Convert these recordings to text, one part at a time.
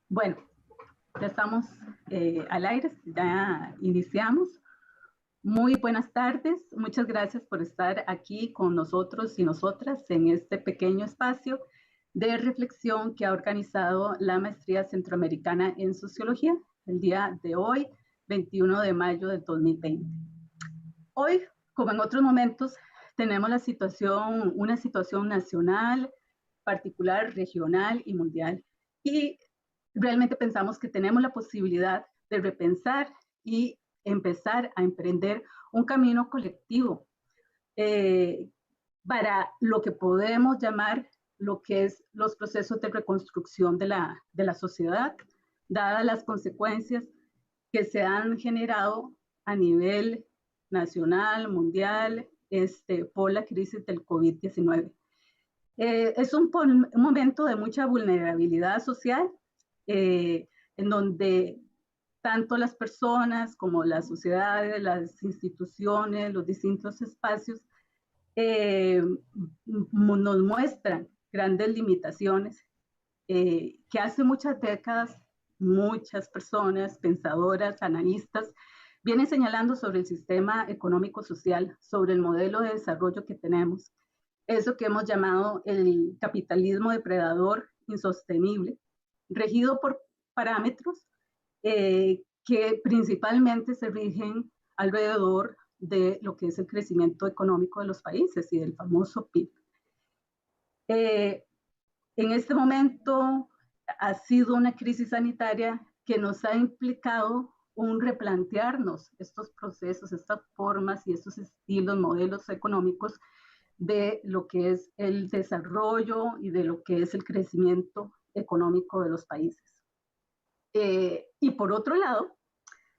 Bueno, ya estamos al aire, ya iniciamos. Muy buenas tardes, muchas gracias por estar aquí con nosotros y nosotras en este pequeño espacio de reflexión que ha organizado la Maestría Centroamericana en Sociología el día de hoy, 21 de mayo del 2020. Hoy, como en otros momentos, tenemos una situación nacional, particular, regional y mundial. Y realmente pensamos que tenemos la posibilidad de repensar y empezar a emprender un camino colectivo eh, para lo que podemos llamar lo que es los procesos de reconstrucción de la sociedad, dadas las consecuencias que se han generado a nivel nacional, mundial, por la crisis del COVID-19. Es un momento de mucha vulnerabilidad social, en donde tanto las personas como las sociedades, las instituciones, los distintos espacios nos muestran grandes limitaciones que hace muchas décadas muchas personas, pensadoras, analistas, vienen señalando sobre el sistema económico-social, sobre el modelo de desarrollo que tenemos, eso que hemos llamado el capitalismo depredador insostenible, regido por parámetros que principalmente se rigen alrededor de lo que es el crecimiento económico de los países y del famoso PIB. En este momento ha sido una crisis sanitaria que nos ha implicado un replantearnos estos procesos, estas formas y estos estilos, modelos económicos de lo que es el desarrollo y de lo que es el crecimiento económico de los países. Y por otro lado,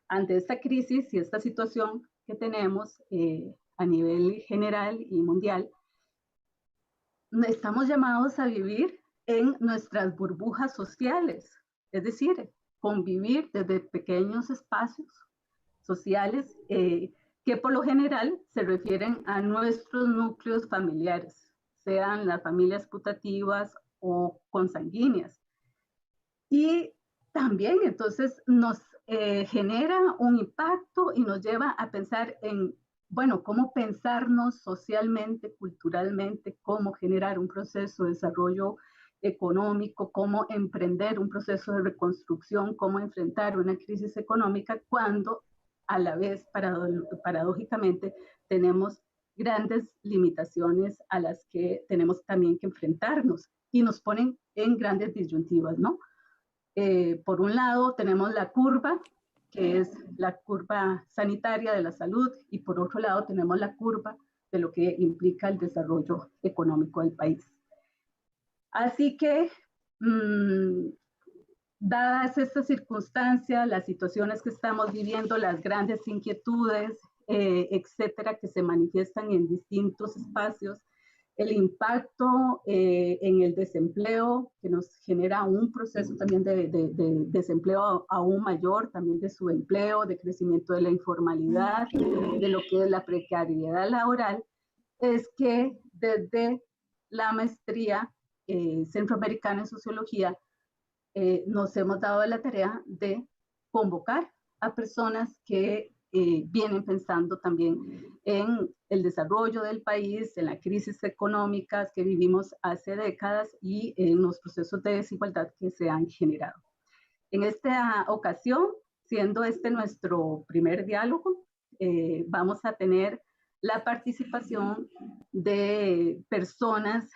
ante esta crisis y esta situación que tenemos a nivel general y mundial, estamos llamados a vivir en nuestras burbujas sociales, es decir, convivir desde pequeños espacios sociales que por lo general se refieren a nuestros núcleos familiares, sean las familias putativas o consanguíneas. Y también entonces nos genera un impacto y nos lleva a pensar en, bueno, cómo pensarnos socialmente, culturalmente, cómo generar un proceso de desarrollo económico, cómo emprender un proceso de reconstrucción, cómo enfrentar una crisis económica cuando a la vez, paradójicamente, tenemos grandes limitaciones a las que tenemos también que enfrentarnos y nos ponen en grandes disyuntivas, ¿no? Por un lado tenemos la curva, que es la curva sanitaria de la salud, y por otro lado tenemos la curva de lo que implica el desarrollo económico del país. Así que, dadas estas circunstancias, las situaciones que estamos viviendo, las grandes inquietudes, etcétera, que se manifiestan en distintos espacios, el impacto en el desempleo, que nos genera un proceso también de desempleo aún mayor, también de subempleo, de crecimiento de la informalidad, de lo que es la precariedad laboral, es que desde la maestría centroamericana en sociología nos hemos dado la tarea de convocar a personas que vienen pensando también en el desarrollo del país, en la crisis económica que vivimos hace décadas y en los procesos de desigualdad que se han generado. En esta ocasión, siendo este nuestro primer diálogo, vamos a tener la participación de personas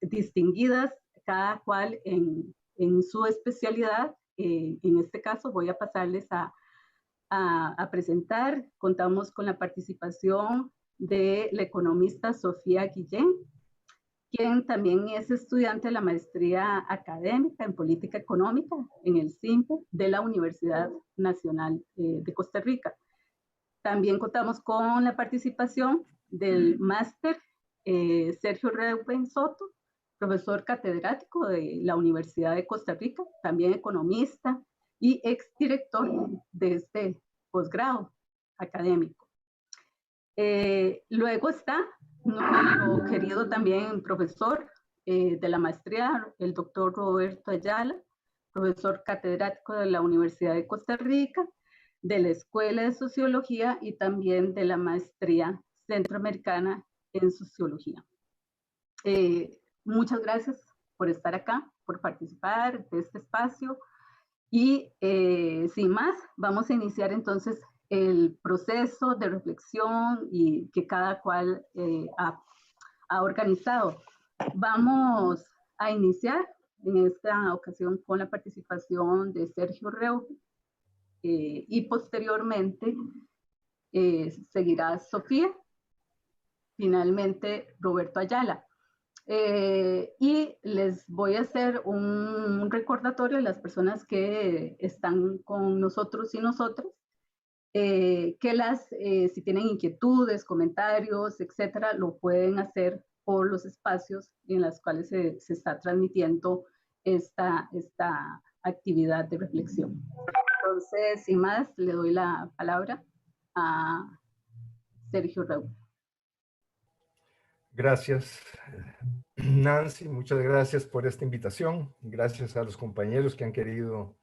distinguidas, cada cual en su especialidad. En este caso voy a pasarles a presentar. Contamos con la participación de la economista Sofía Guillén, quien también es estudiante de la maestría académica en política económica en el CIMPE de la Universidad Nacional de Costa Rica. También contamos con la participación del máster Sergio Reuben Soto, profesor catedrático de la Universidad de Costa Rica, también economista y exdirector de este posgrado académico. Luego está nuestro querido también profesor de la maestría, el doctor Roberto Ayala, profesor catedrático de la Universidad de Costa Rica, de la Escuela de Sociología y también de la Maestría Centroamericana en Sociología. Muchas gracias por estar acá, por participar de este espacio. Y sin más, vamos a iniciar entonces el proceso de reflexión y que cada cual ha organizado. Vamos a iniciar en esta ocasión con la participación de Sergio Reu y posteriormente seguirá Sofía, finalmente Roberto Ayala. Y les voy a hacer un recordatorio a las personas que están con nosotros y nosotras, que si tienen inquietudes, comentarios, etcétera, lo pueden hacer por los espacios en los cuales se está transmitiendo esta actividad de reflexión. Entonces, sin más, le doy la palabra a Sergio Reu. Gracias, Nancy, muchas gracias por esta invitación. Gracias a los compañeros que han querido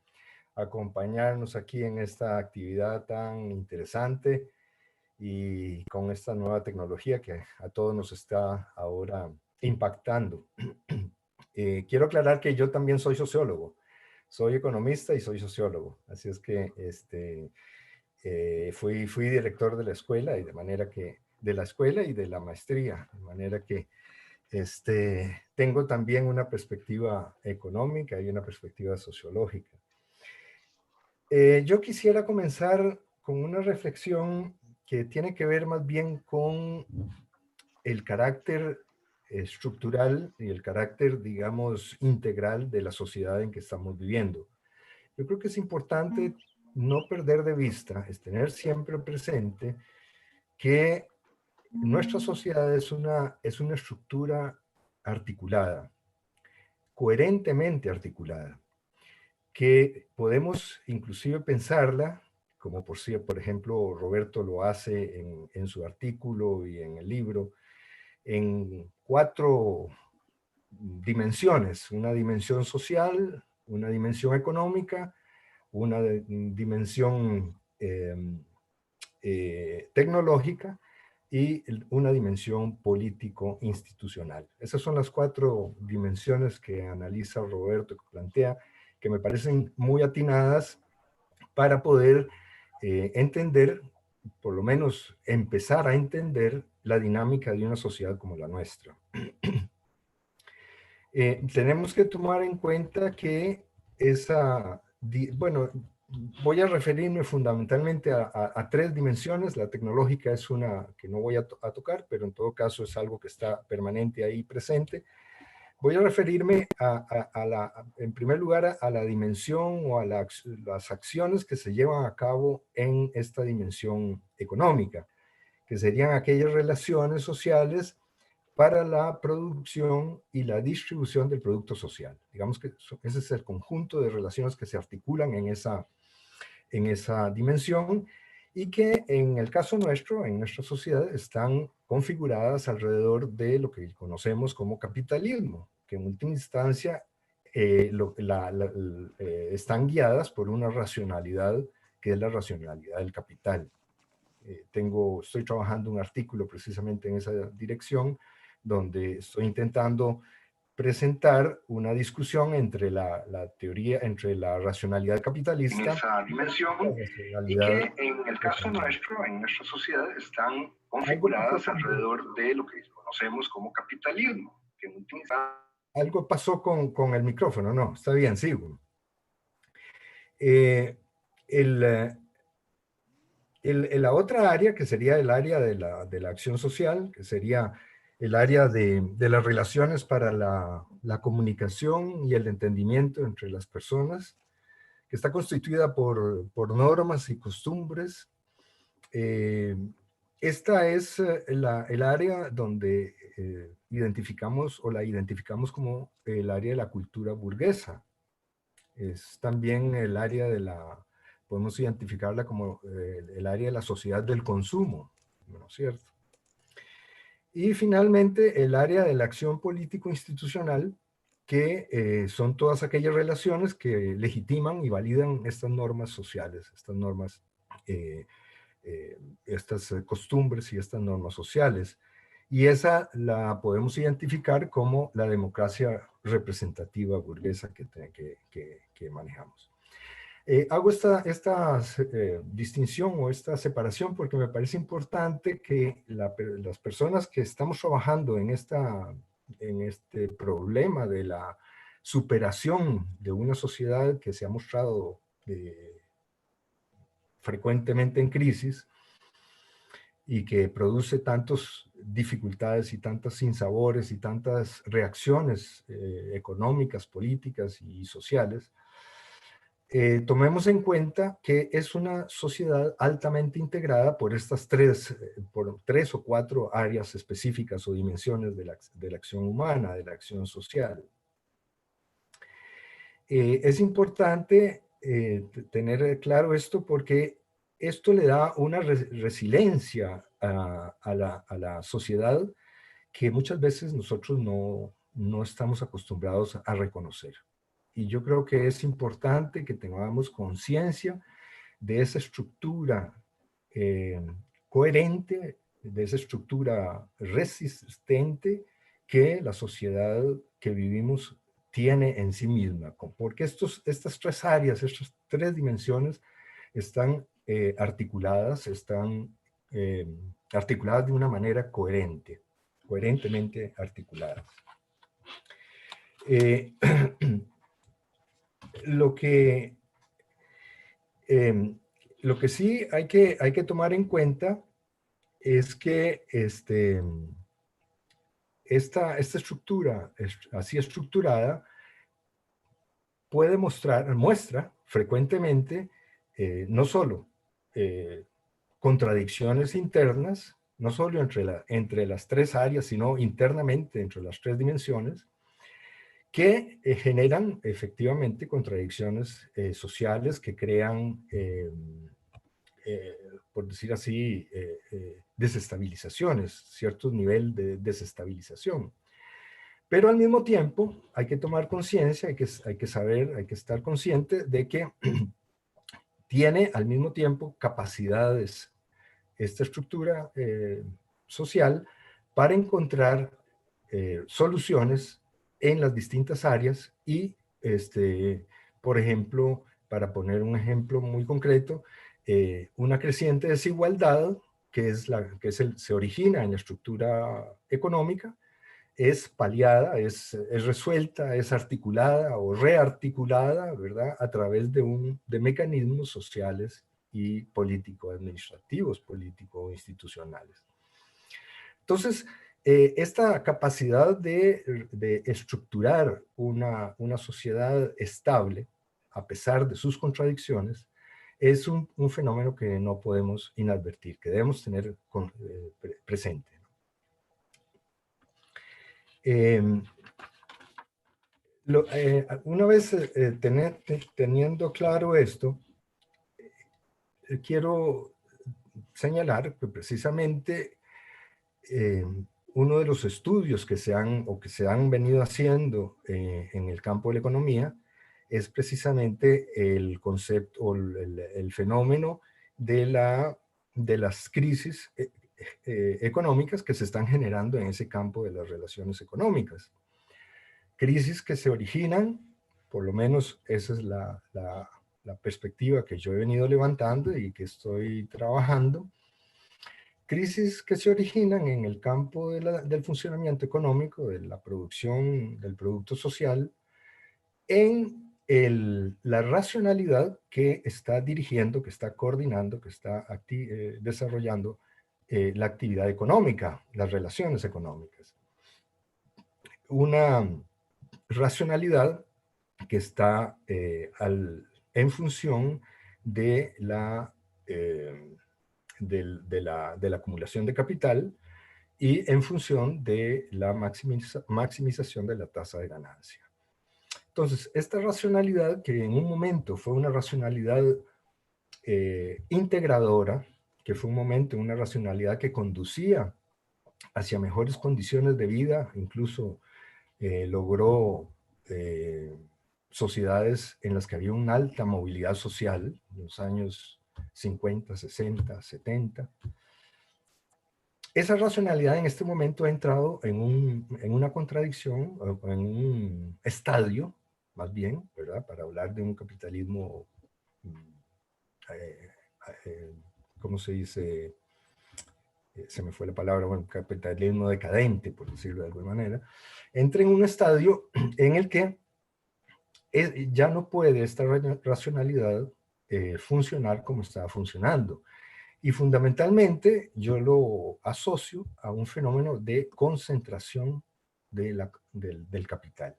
acompañarnos aquí en esta actividad tan interesante y con esta nueva tecnología que a todos nos está ahora impactando. Quiero aclarar que yo también soy sociólogo, soy economista y soy sociólogo, así es que fui director de la escuela y de manera que de la escuela y de la maestría, de manera que tengo también una perspectiva económica y una perspectiva sociológica. Yo quisiera comenzar con una reflexión que tiene que ver más bien con el carácter estructural y el carácter, digamos, integral de la sociedad en que estamos viviendo. Yo creo que es importante no perder de vista, es tener siempre presente que nuestra sociedad es una estructura articulada, coherentemente articulada, que podemos inclusive pensarla, como por ejemplo Roberto lo hace en su artículo y en el libro, en 4 dimensiones: una dimensión social, una dimensión económica, una dimensión tecnológica y una dimensión político-institucional. Esas son las 4 dimensiones que analiza Roberto, que plantea, que me parecen muy atinadas para poder entender, por lo menos empezar a entender la dinámica de una sociedad como la nuestra. Tenemos que tomar en cuenta que bueno, voy a referirme fundamentalmente a 3 dimensiones. La tecnológica es una que no voy a tocar, pero en todo caso es algo que está permanente ahí presente. Voy a referirme en primer lugar a la dimensión o a las acciones que se llevan a cabo en esta dimensión económica, que serían aquellas relaciones sociales para la producción y la distribución del producto social. Digamos que ese es el conjunto de relaciones que se articulan en esa dimensión y que en el caso nuestro, en nuestra sociedad, están configuradas alrededor de lo que conocemos como capitalismo, que en última instancia están guiadas por una racionalidad que es la racionalidad del capital. Estoy trabajando un artículo precisamente en esa dirección, donde estoy intentando presentar una discusión entre la teoría, entre la racionalidad capitalista en esa dimensión, y que en el caso nuestro, en nuestra sociedad, están configuradas alrededor de lo que conocemos como capitalismo. Algo pasó con el micrófono, no, está bien, sigo. La otra área, que sería el área de la acción social, que sería el área de las relaciones para la comunicación y el entendimiento entre las personas, que está constituida por normas y costumbres. Esta es el área donde identificamos como el área de la cultura burguesa. Es también el área podemos identificarla como el área de la sociedad del consumo, ¿no es cierto? Y finalmente el área de la acción político-institucional, que son todas aquellas relaciones que legitiman y validan estas normas sociales, estas normas, estas costumbres y estas normas sociales. Y esa la podemos identificar como la democracia representativa burguesa que manejamos. Hago esta distinción o esta separación porque me parece importante que las personas que estamos trabajando en este problema de la superación de una sociedad que se ha mostrado frecuentemente en crisis y que produce tantas dificultades y tantas sinsabores y tantas reacciones económicas, políticas y sociales, tomemos en cuenta que es una sociedad altamente integrada por estas por tres o cuatro áreas específicas o dimensiones de la acción humana, de la acción social. Es importante tener claro esto porque esto le da una resiliencia a la sociedad que muchas veces nosotros no estamos acostumbrados a reconocer. Y yo creo que es importante que tengamos conciencia de esa estructura coherente, de esa estructura resistente que la sociedad que vivimos tiene en sí misma. Porque estas tres áreas, estas tres dimensiones están articuladas de una manera coherentemente articuladas. Lo que sí hay que tomar en cuenta es que esta estructura así estructurada muestra frecuentemente no solo contradicciones internas, no solo entre las tres áreas, sino internamente entre las tres dimensiones, que generan efectivamente contradicciones sociales que crean, por decir así, desestabilizaciones, cierto nivel de desestabilización. Pero al mismo tiempo hay que tomar conciencia, hay que saber, hay que estar consciente de que tiene al mismo tiempo capacidades esta estructura social para encontrar soluciones en las distintas áreas y, por ejemplo, para poner un ejemplo muy concreto, una creciente desigualdad se origina en la estructura económica, es paliada, es resuelta, es articulada o rearticulada, ¿verdad?, a través de mecanismos sociales y político-administrativos, político-institucionales. Entonces, esta capacidad de estructurar una sociedad estable, a pesar de sus contradicciones, es un fenómeno que no podemos inadvertir, que debemos tener presente. Una vez teniendo claro esto, quiero señalar que precisamente uno de los estudios que se han venido haciendo en el campo de la economía es precisamente el concepto o el fenómeno de las crisis económicas que se están generando en ese campo de las relaciones económicas. Crisis que se originan, por lo menos esa es la perspectiva que yo he venido levantando y que estoy trabajando, crisis que se originan en el campo del funcionamiento económico, de la producción del producto social, en la racionalidad que está dirigiendo, que está coordinando, que está desarrollando la actividad económica, las relaciones económicas. Una racionalidad que está en función de la acumulación de capital y en función de la maximización de la tasa de ganancia. Entonces, esta racionalidad, que en un momento fue una racionalidad integradora, que fue un momento una racionalidad que conducía hacia mejores condiciones de vida, incluso logró sociedades en las que había una alta movilidad social, en los años 50, 60, 70. Esa racionalidad en este momento ha entrado en una contradicción, en un estadio, más bien, ¿verdad? Para hablar de un capitalismo, ¿cómo se dice? Se me fue la palabra, bueno, capitalismo decadente, por decirlo de alguna manera. Entra en un estadio en el que ya no puede esta racionalidad funcionar como estaba funcionando. Y fundamentalmente yo lo asocio a un fenómeno de concentración del capital.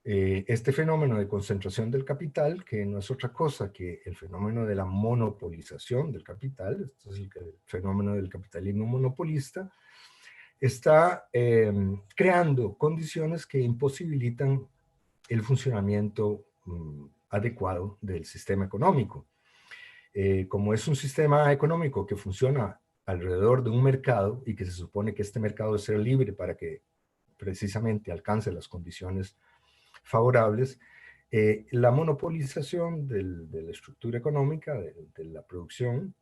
Este fenómeno de concentración del capital, que no es otra cosa que el fenómeno de la monopolización del capital, este es el fenómeno del capitalismo monopolista, está creando condiciones que imposibilitan el funcionamiento adecuado del sistema económico. Como es un sistema económico que funciona alrededor de un mercado y que se supone que este mercado debe ser libre para que precisamente alcance las condiciones favorables, la monopolización de la estructura económica, de la producción,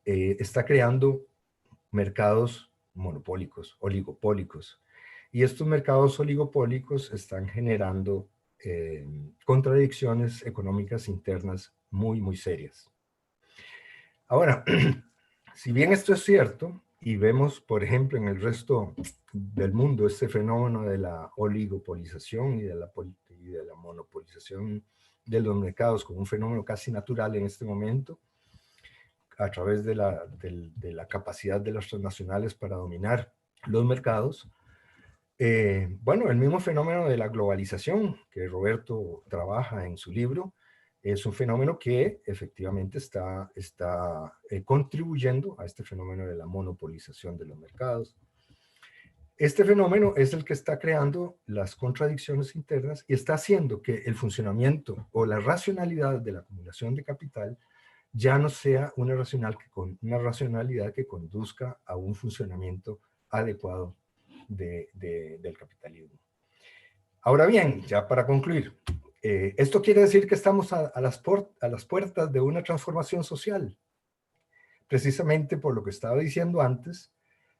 está creando mercados monopólicos, oligopólicos. Y estos mercados oligopólicos están generando contradicciones económicas internas muy, muy serias. Ahora, si bien esto es cierto, y vemos, por ejemplo, en el resto del mundo este fenómeno de la oligopolización y de la monopolización de los mercados como un fenómeno casi natural en este momento, a través de la capacidad de las transnacionales para dominar los mercados. Bueno, el mismo fenómeno de la globalización que Roberto trabaja en su libro, es un fenómeno que efectivamente está contribuyendo a este fenómeno de la monopolización de los mercados. Este fenómeno es el que está creando las contradicciones internas y está haciendo que el funcionamiento o la racionalidad de la acumulación de capital ya no sea una racionalidad que conduzca a un funcionamiento adecuado del capitalismo. Ahora bien, ya para concluir, esto quiere decir que estamos a las puertas de una transformación social. Precisamente por lo que estaba diciendo antes,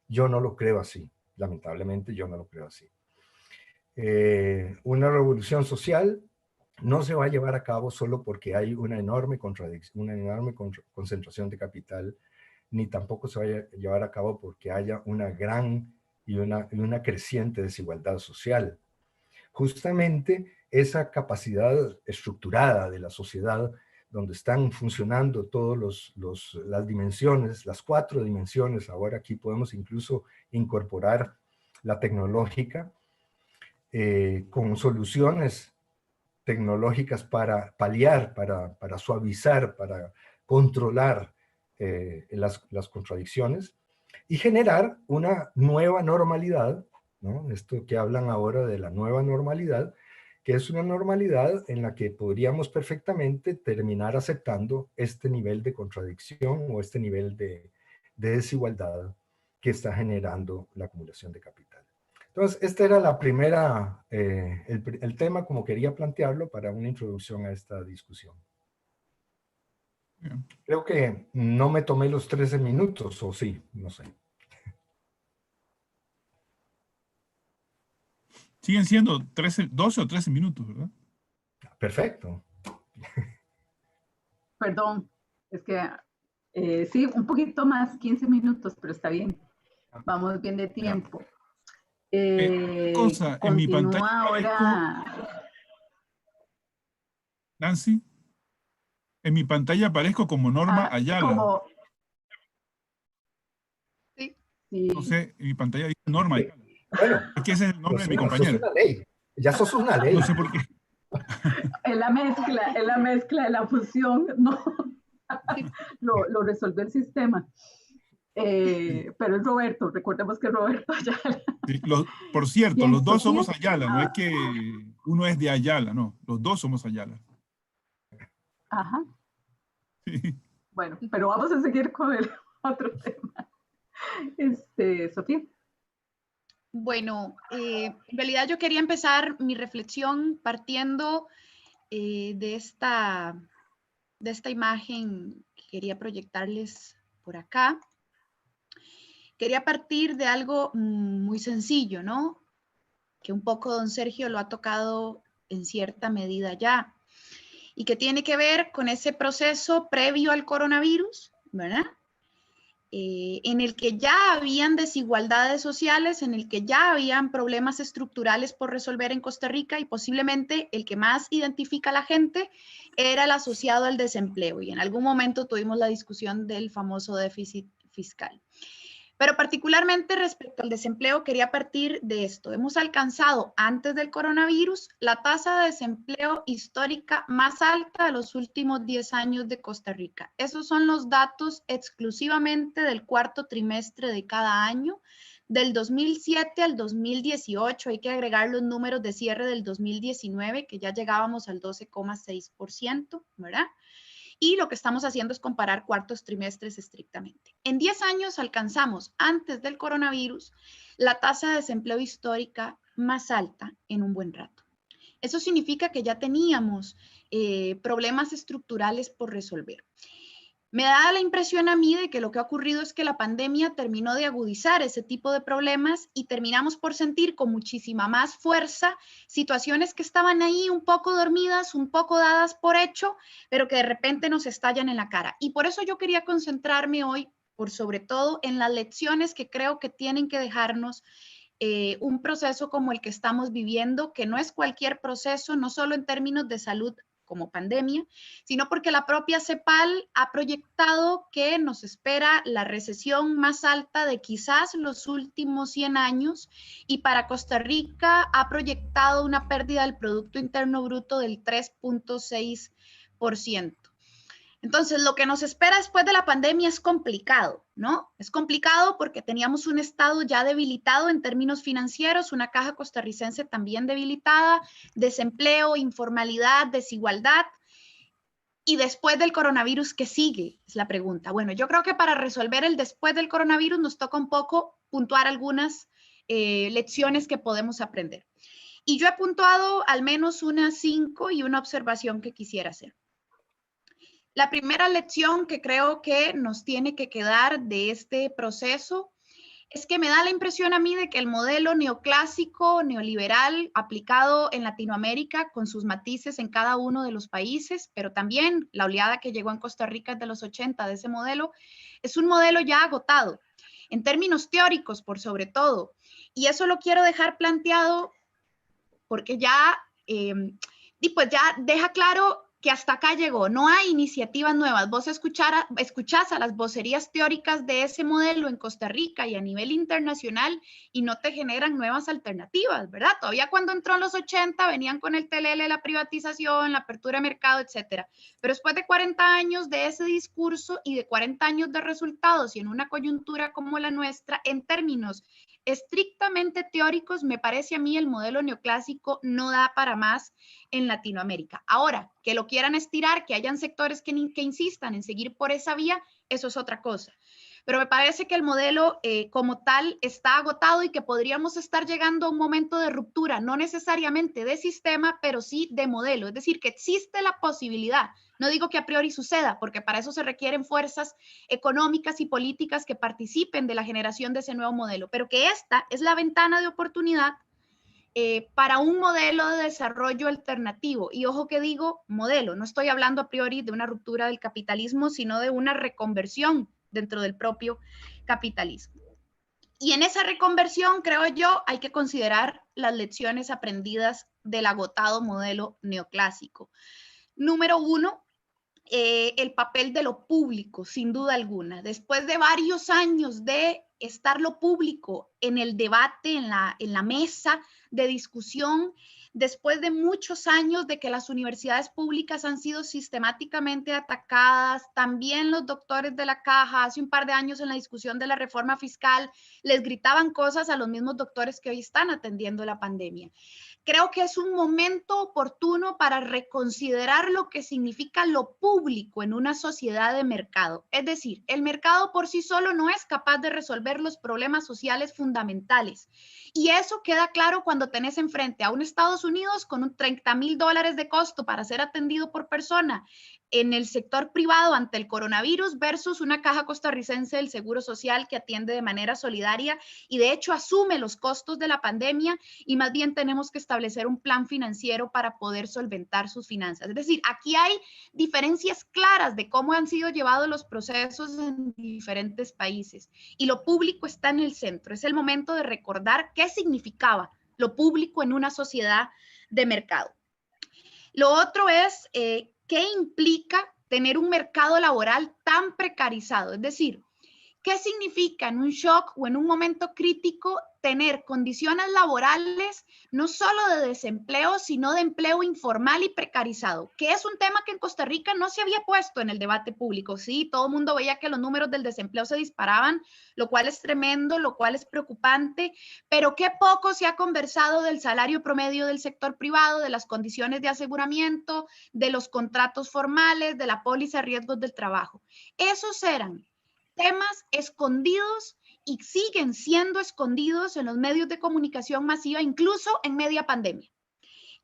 yo no lo creo así. Lamentablemente yo no lo creo así. Una revolución social no se va a llevar a cabo solo porque hay una enorme concentración de capital, ni tampoco se va a llevar a cabo porque haya una gran y una creciente desigualdad social. Justamente esa capacidad estructurada de la sociedad, donde están funcionando todas las dimensiones, las 4 dimensiones, ahora aquí podemos incluso incorporar la tecnológica, con soluciones tecnológicas para paliar, para suavizar, para controlar las contradicciones y generar una nueva normalidad, ¿no? Esto que hablan ahora de la nueva normalidad, que es una normalidad en la que podríamos perfectamente terminar aceptando este nivel de contradicción o este nivel de desigualdad que está generando la acumulación de capital. Entonces, esta era la primera, el tema como quería plantearlo para una introducción a esta discusión. Bien. Creo que no me tomé los 13 minutos, o sí, no sé. Siguen siendo 12 o 13 minutos, ¿verdad? Perfecto. Perdón, es que sí, un poquito más, 15 minutos, pero está bien. Vamos bien de tiempo. Cosa, en mi pantalla Continúa ahora. Nancy, en mi pantalla aparezco como Norma Ayala. Como... Sí. No sé, en mi pantalla dice Norma Ayala. Bueno, Es que ese es el nombre de mi compañero. Sos una ley. Ya sos una ley. No sé por qué. Es la mezcla de la fusión, ¿no? lo resolvió el sistema. Pero es Roberto, recordemos que es Roberto Ayala. Sí, por cierto, Bien, los dos Sofía. somos Ayala, no es que uno es de Ayala, no, los dos somos Ayala. Ajá. Sí. Bueno, pero vamos a seguir con el otro tema. Sofía. Bueno, en realidad yo quería empezar mi reflexión partiendo de esta imagen que quería proyectarles por acá. Quería partir de algo muy sencillo, ¿no? Que un poco don Sergio lo ha tocado en cierta medida ya, y que tiene que ver con ese proceso previo al coronavirus, ¿verdad? En el que ya habían desigualdades sociales, en el que ya habían problemas estructurales por resolver en Costa Rica, y posiblemente el que más identifica a la gente era el asociado al desempleo, y en algún momento tuvimos la discusión del famoso déficit fiscal. Pero particularmente respecto al desempleo, quería partir de esto. Hemos alcanzado antes del coronavirus la tasa de desempleo histórica más alta de los últimos 10 años de Costa Rica. Esos son los datos exclusivamente del cuarto trimestre de cada año. Del 2007 al 2018, hay que agregar los números de cierre del 2019, que ya llegábamos al 12,6%, ¿verdad? Y lo que estamos haciendo es comparar cuartos trimestres estrictamente. En 10 años alcanzamos, antes del coronavirus, la tasa de desempleo histórica más alta en un buen rato. Eso significa que ya teníamos problemas estructurales por resolver. Me da la impresión a mí de que lo que ha ocurrido es que la pandemia terminó de agudizar ese tipo de problemas y terminamos por sentir con muchísima más fuerza situaciones que estaban ahí un poco dormidas, un poco dadas por hecho, pero que de repente nos estallan en la cara. Y por eso yo quería concentrarme hoy, por sobre todo, en las lecciones que creo que tienen que dejarnos un proceso como el que estamos viviendo, que no es cualquier proceso, no solo en términos de salud como pandemia, sino porque la propia CEPAL ha proyectado que nos espera la recesión más alta de quizás los últimos 100 años, y para Costa Rica ha proyectado una pérdida del Producto Interno Bruto del 3,6%. Entonces, lo que nos espera después de la pandemia es complicado, ¿no? Es complicado porque teníamos un Estado ya debilitado en términos financieros, una caja costarricense también debilitada, desempleo, informalidad, desigualdad. Y después del coronavirus, ¿qué sigue? Es la pregunta. Bueno, yo creo que para resolver el después del coronavirus nos toca un poco puntuar algunas lecciones que podemos aprender. Y yo he puntuado al menos unas 5 y una observación que quisiera hacer. La primera lección que creo que nos tiene que quedar de este proceso es que me da la impresión a mí de que el modelo neoclásico, neoliberal, aplicado en Latinoamérica con sus matices en cada uno de los países, pero también la oleada que llegó en Costa Rica de los 80 de ese modelo, es un modelo ya agotado, en términos teóricos por sobre todo. Y eso lo quiero dejar planteado porque ya, pues ya deja claro que hasta acá llegó, no hay iniciativas nuevas. Vos escuchás a las vocerías teóricas de ese modelo en Costa Rica y a nivel internacional y no te generan nuevas alternativas, ¿verdad? Todavía cuando entró en los 80 venían con el TLL, la privatización, la apertura de mercado, etcétera. Pero después de 40 años de ese discurso y de 40 años de resultados y en una coyuntura como la nuestra, en términos estrictamente teóricos, me parece a mí el modelo neoclásico no da para más en Latinoamérica. Ahora, que lo quieran estirar, que hayan sectores que insistan en seguir por esa vía, eso es otra cosa. Pero me parece que el modelo como tal está agotado y que podríamos estar llegando a un momento de ruptura, no necesariamente de sistema, pero sí de modelo. Es decir, que existe la posibilidad. No digo que a priori suceda, porque para eso se requieren fuerzas económicas y políticas que participen de la generación de ese nuevo modelo, pero que esta es la ventana de oportunidad para un modelo de desarrollo alternativo. Y ojo que digo modelo, no estoy hablando a priori de una ruptura del capitalismo, sino de una reconversión dentro del propio capitalismo. Y en esa reconversión, creo yo, hay que considerar las lecciones aprendidas del agotado modelo neoclásico. Número 1, el papel de lo público, sin duda alguna. Después de varios años de estar lo público en el debate, en la mesa de discusión, después de muchos años de que las universidades públicas han sido sistemáticamente atacadas, también los doctores de la caja, hace un par de años en la discusión de la reforma fiscal, les gritaban cosas a los mismos doctores que hoy están atendiendo la pandemia. creo que es un momento oportuno para reconsiderar lo que significa lo público en una sociedad de mercado. Es decir, el mercado por sí solo no es capaz de resolver los problemas sociales fundamentales. Y eso queda claro cuando tenés enfrente a un Estados Unidos con un $30,000 de costo para ser atendido por persona en el sector privado ante el coronavirus versus una caja costarricense del Seguro Social que atiende de manera solidaria y de hecho asume los costos de la pandemia, y más bien tenemos que establecer un plan financiero para poder solventar sus finanzas. Es decir, aquí hay diferencias claras de cómo han sido llevados los procesos en diferentes países y lo público está en el centro. Es el momento de recordar qué significaba lo público en una sociedad de mercado. Lo otro es qué implica tener un mercado laboral tan precarizado. Es decir, ¿qué significa en un shock o en un momento crítico tener condiciones laborales no solo de desempleo, sino de empleo informal y precarizado? Que es un tema que en Costa Rica no se había puesto en el debate público. Sí, todo el mundo veía que los números del desempleo se disparaban, lo cual es tremendo, lo cual es preocupante, pero qué poco se ha conversado del salario promedio del sector privado, de las condiciones de aseguramiento, de los contratos formales, de la póliza de riesgos del trabajo. Esos eran temas escondidos y siguen siendo escondidos en los medios de comunicación masiva, incluso en media pandemia.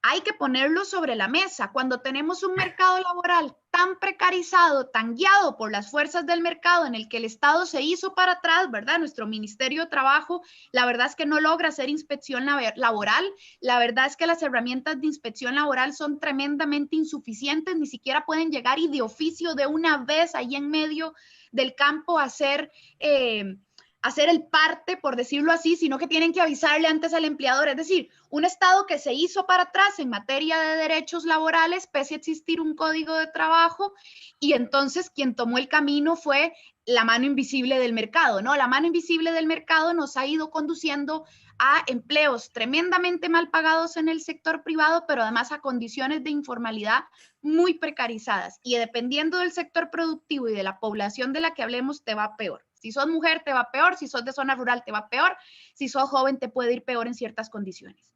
Hay que ponerlo sobre la mesa. Cuando tenemos un mercado laboral tan precarizado, tan guiado por las fuerzas del mercado, en el que el Estado se hizo para atrás, ¿verdad? Nuestro Ministerio de Trabajo, la verdad es que no logra hacer inspección laboral. La verdad es que las herramientas de inspección laboral son tremendamente insuficientes, ni siquiera pueden llegar y de oficio de una vez ahí en medio del campo a hacer el parte, por decirlo así, sino que tienen que avisarle antes al empleador. Es decir, un Estado que se hizo para atrás en materia de derechos laborales, pese a existir un código de trabajo, y entonces quien tomó el camino fue la mano invisible del mercado, ¿no? La mano invisible del mercado nos ha ido conduciendo a empleos tremendamente mal pagados en el sector privado, pero además a condiciones de informalidad muy precarizadas. Y dependiendo del sector productivo y de la población de la que hablemos, te va peor. Si sos mujer, te va peor. Si sos de zona rural, te va peor. Si sos joven, te puede ir peor en ciertas condiciones.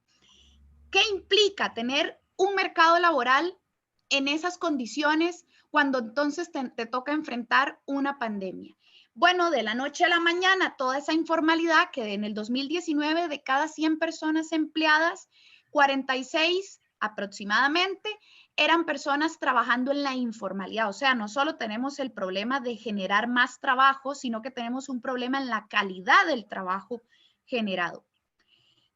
¿Qué implica tener un mercado laboral en esas condiciones cuando entonces te toca enfrentar una pandemia? Bueno, de la noche a la mañana, toda esa informalidad que en el 2019 de cada 100 personas empleadas, 46 aproximadamente eran personas trabajando en la informalidad. O sea, no solo tenemos el problema de generar más trabajo, sino que tenemos un problema en la calidad del trabajo generado.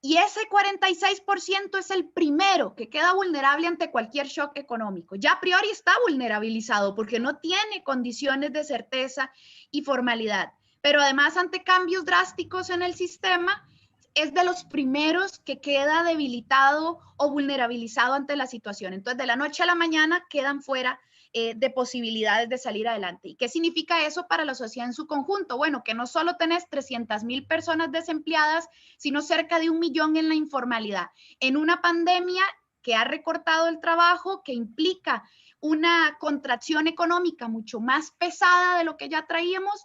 Y ese 46% es el primero que queda vulnerable ante cualquier shock económico. Ya a priori está vulnerabilizado porque no tiene condiciones de certeza y formalidad. Pero además ante cambios drásticos en el sistema, es de los primeros que queda debilitado o vulnerabilizado ante la situación. Entonces, de la noche a la mañana quedan fuera de posibilidades de salir adelante. ¿Y qué significa eso para la sociedad en su conjunto? Bueno, que no solo tenés 300,000 personas desempleadas, sino cerca de 1 millón en la informalidad. En una pandemia que ha recortado el trabajo, que implica una contracción económica mucho más pesada de lo que ya traíamos,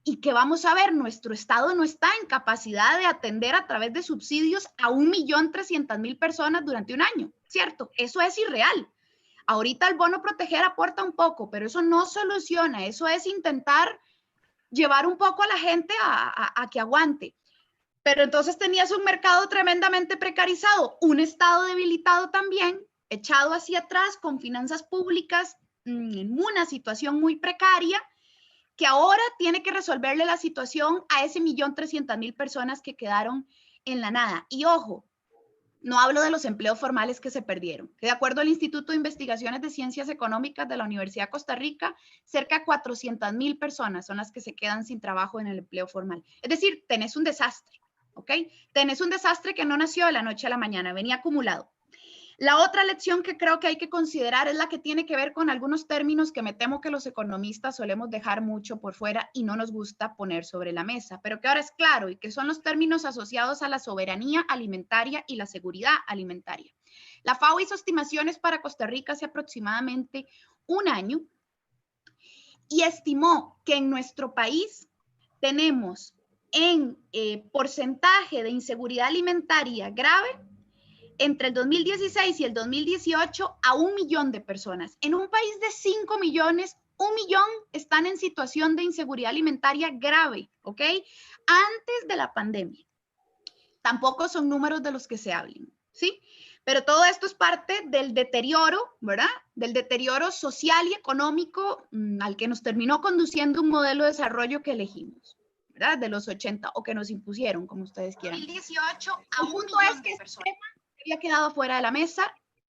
y que vamos a ver, nuestro Estado no está en capacidad de atender a través de subsidios a 1.300.000 personas durante un año, ¿cierto? Eso es irreal. Ahorita el bono proteger aporta un poco, pero eso no soluciona, eso es intentar llevar un poco a la gente a que aguante. Pero entonces tenías un mercado tremendamente precarizado, un Estado debilitado también, echado hacia atrás con finanzas públicas en una situación muy precaria, que ahora tiene que resolverle la situación a ese 1.300.000 personas que quedaron en la nada. Y ojo, no hablo de los empleos formales que se perdieron. Que de acuerdo al Instituto de Investigaciones de Ciencias Económicas de la Universidad de Costa Rica, cerca de 400.000 personas son las que se quedan sin trabajo en el empleo formal. Es decir, tenés un desastre, ¿ok? Tenés un desastre que no nació de la noche a la mañana, venía acumulado. La otra lección que creo que hay que considerar es la que tiene que ver con algunos términos que me temo que los economistas solemos dejar mucho por fuera y no nos gusta poner sobre la mesa, pero que ahora es claro y que son los términos asociados a la soberanía alimentaria y la seguridad alimentaria. La FAO hizo estimaciones para Costa Rica hace aproximadamente un año y estimó que en nuestro país tenemos en porcentaje de inseguridad alimentaria grave entre el 2016 y el 2018 a 1 millón de personas. En un país de 5 millones, 1 millón están en situación de inseguridad alimentaria grave, ¿ok? Antes de la pandemia. Tampoco son números de los que se hablen, ¿sí? Pero todo esto es parte del deterioro, ¿verdad? Del deterioro social y económico al que nos terminó conduciendo un modelo de desarrollo que elegimos, ¿verdad? De los 80 o que nos impusieron, como ustedes quieran. 2018 a 1 millón de personas había quedado fuera de la mesa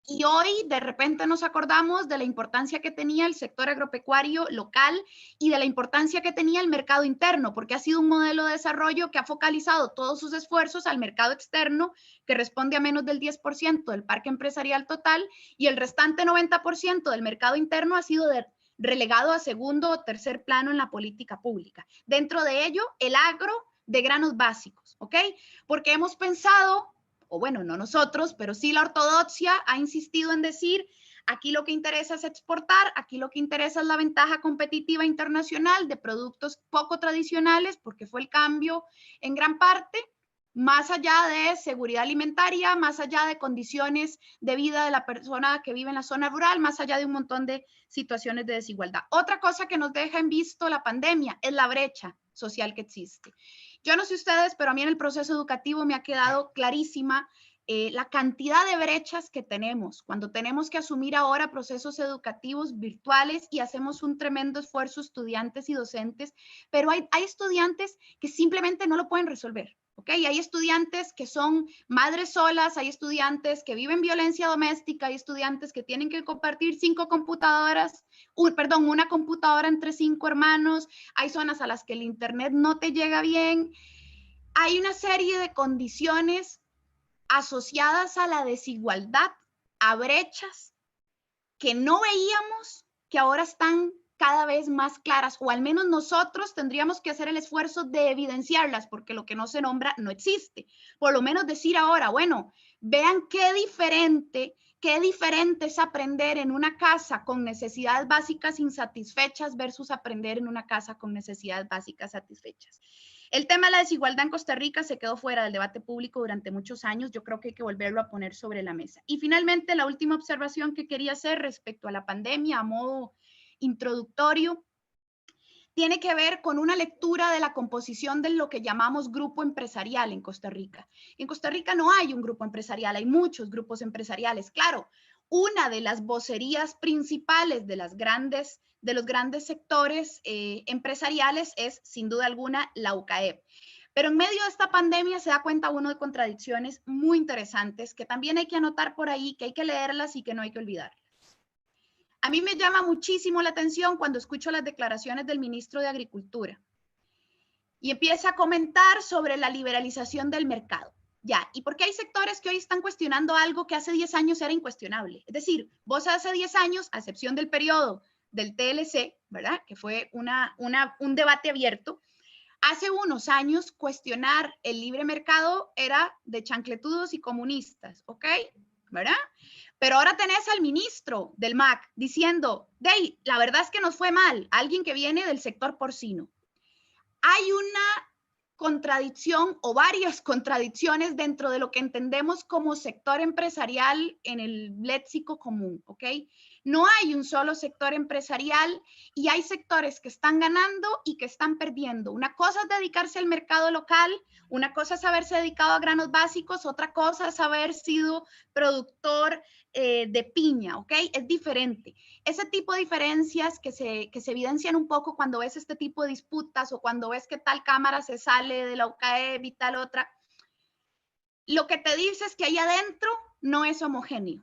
y hoy de repente nos acordamos de la importancia que tenía el sector agropecuario local y de la importancia que tenía el mercado interno, porque ha sido un modelo de desarrollo que ha focalizado todos sus esfuerzos al mercado externo, que responde a menos del 10% del parque empresarial total, y el restante 90% del mercado interno ha sido relegado a segundo o tercer plano en la política pública. Dentro de ello, el agro de granos básicos, ¿ok? Porque hemos pensado, o bueno, no nosotros, pero sí la ortodoxia ha insistido en decir, aquí lo que interesa es exportar, aquí lo que interesa es la ventaja competitiva internacional de productos poco tradicionales, porque fue el cambio en gran parte, más allá de seguridad alimentaria, más allá de condiciones de vida de la persona que vive en la zona rural, más allá de un montón de situaciones de desigualdad. Otra cosa que nos deja en visto la pandemia es la brecha social que existe. Yo no sé ustedes, pero a mí en el proceso educativo me ha quedado clarísima la cantidad de brechas que tenemos cuando tenemos que asumir ahora procesos educativos virtuales y hacemos un tremendo esfuerzo estudiantes y docentes, pero hay estudiantes que simplemente no lo pueden resolver. ¿Okay? Hay estudiantes que son madres solas, hay estudiantes que viven violencia doméstica, hay estudiantes que tienen que compartir 5 computadoras, una computadora entre 5 hermanos, hay zonas a las que el internet no te llega bien. Hay una serie de condiciones asociadas a la desigualdad, a brechas que no veíamos, que ahora están cada vez más claras, o al menos nosotros tendríamos que hacer el esfuerzo de evidenciarlas, porque lo que no se nombra no existe. Por lo menos decir ahora, bueno, vean qué diferente es aprender en una casa con necesidades básicas insatisfechas versus aprender en una casa con necesidades básicas satisfechas. El tema de la desigualdad en Costa Rica se quedó fuera del debate público durante muchos años. Yo creo que hay que volverlo a poner sobre la mesa. Y finalmente, la última observación que quería hacer respecto a la pandemia a modo introductorio tiene que ver con una lectura de la composición de lo que llamamos grupo empresarial en Costa Rica. En Costa Rica no hay un grupo empresarial, hay muchos grupos empresariales. Claro, una de las vocerías principales de los grandes sectores empresariales es, sin duda alguna, la UCAEP. Pero en medio de esta pandemia se da cuenta uno de contradicciones muy interesantes que también hay que anotar por ahí, que hay que leerlas y que no hay que olvidar. A mí me llama muchísimo la atención cuando escucho las declaraciones del ministro de Agricultura y empieza a comentar sobre la liberalización del mercado. Ya, ¿y por qué hay sectores que hoy están cuestionando algo que hace 10 años era incuestionable? Es decir, vos hace 10 años, a excepción del periodo del TLC, ¿verdad? Que fue un debate abierto. Hace unos años, cuestionar el libre mercado era de chancletudos y comunistas, ¿ok? ¿Verdad? Pero ahora tenés al ministro del MAC diciendo, "Dey, la verdad es que nos fue mal", alguien que viene del sector porcino. Hay una contradicción o varias contradicciones dentro de lo que entendemos como sector empresarial en el léxico común, ¿ok? No hay un solo sector empresarial y hay sectores que están ganando y que están perdiendo. Una cosa es dedicarse al mercado local, una cosa es haberse dedicado a granos básicos, otra cosa es haber sido productor de piña, ¿ok? Es diferente. Ese tipo de diferencias que se evidencian un poco cuando ves este tipo de disputas o cuando ves que tal cámara se sale de la UCAEP y tal otra, lo que te dice es que ahí adentro no es homogéneo.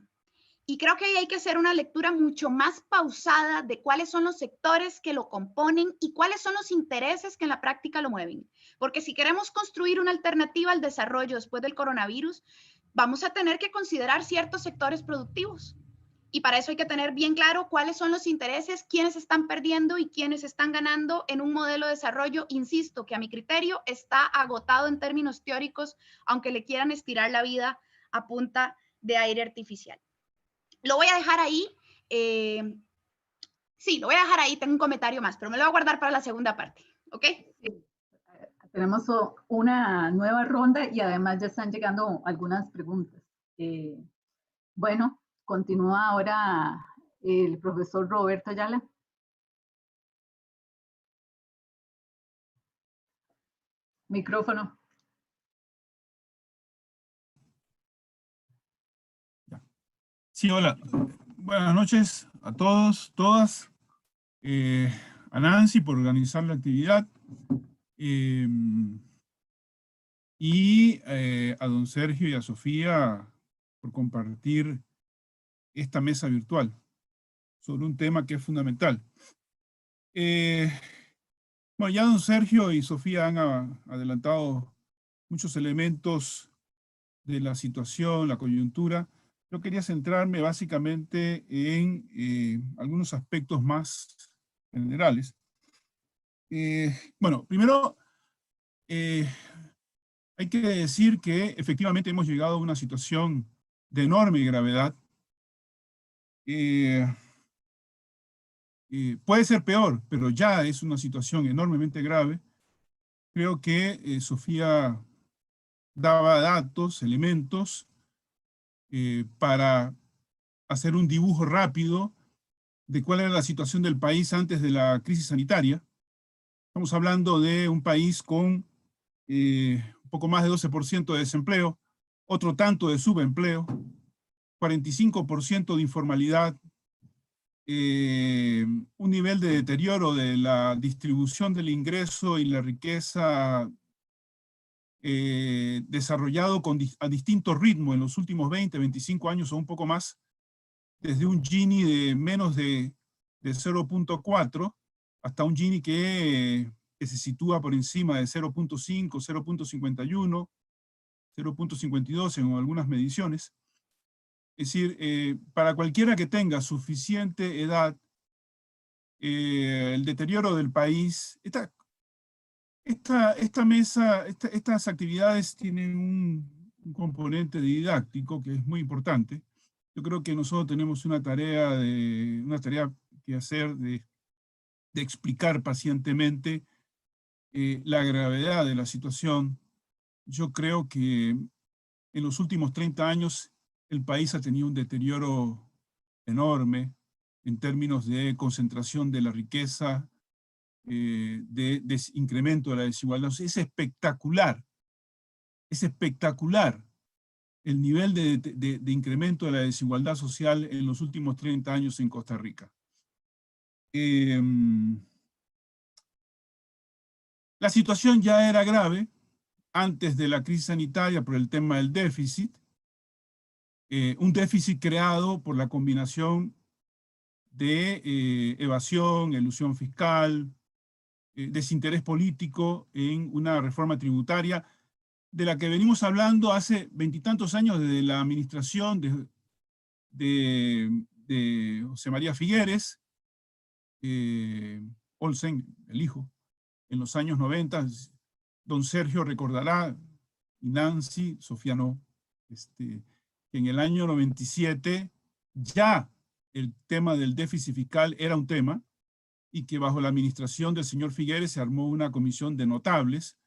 Y creo que ahí hay que hacer una lectura mucho más pausada de cuáles son los sectores que lo componen y cuáles son los intereses que en la práctica lo mueven. Porque si queremos construir una alternativa al desarrollo después del coronavirus, vamos a tener que considerar ciertos sectores productivos. Y para eso hay que tener bien claro cuáles son los intereses, quiénes están perdiendo y quiénes están ganando en un modelo de desarrollo, insisto, que a mi criterio está agotado en términos teóricos, aunque le quieran estirar la vida a punta de aire artificial. Lo voy a dejar ahí. Sí, lo voy a dejar ahí. Tengo un comentario más, pero me lo voy a guardar para la segunda parte. ¿Ok? Sí. Tenemos una nueva ronda y además ya están llegando algunas preguntas. Bueno, continúa ahora el profesor Roberto Ayala. Micrófono. Sí, hola. Buenas noches a todos, todas. A Nancy por organizar la actividad. Y a don Sergio y a Sofía por compartir esta mesa virtual sobre un tema que es fundamental. Bueno, ya don Sergio y Sofía han adelantado muchos elementos de la situación, la coyuntura. Yo quería centrarme básicamente en algunos aspectos más generales. Bueno, primero, hay que decir que efectivamente hemos llegado a una situación de enorme gravedad. Puede ser peor, pero ya es una situación enormemente grave. Creo que Sofía daba datos, elementos, para hacer un dibujo rápido de cuál era la situación del país antes de la crisis sanitaria. Estamos hablando de un país con un poco más de 12% de desempleo, otro tanto de subempleo, 45% de informalidad, un nivel de deterioro de la distribución del ingreso y la riqueza desarrollado a distinto ritmo en los últimos 20, 25 años o un poco más, desde un Gini de menos de 0.4 hasta un Gini que se sitúa por encima de 0.5, 0.51, 0.52 en algunas mediciones. Es decir, para cualquiera que tenga suficiente edad, el deterioro del país, estas actividades tienen un componente didáctico que es muy importante. Yo creo que nosotros tenemos una tarea que hacer de explicar pacientemente la gravedad de la situación. Yo creo que en los últimos 30 años el país ha tenido un deterioro enorme en términos de concentración de la riqueza, de incremento de la desigualdad. Es espectacular el nivel de incremento de la desigualdad social en los últimos 30 años en Costa Rica. La situación ya era grave antes de la crisis sanitaria por el tema del déficit, un déficit creado por la combinación de evasión, elusión fiscal, desinterés político en una reforma tributaria de la que venimos hablando hace veintitantos años desde la administración de José María Figueres, Olsen, el hijo, en los años 90. Don Sergio recordará, y Nancy, Sofía no, que en el año 97 ya el tema del déficit fiscal era un tema, y que bajo la administración del señor Figueres se armó una comisión de notables,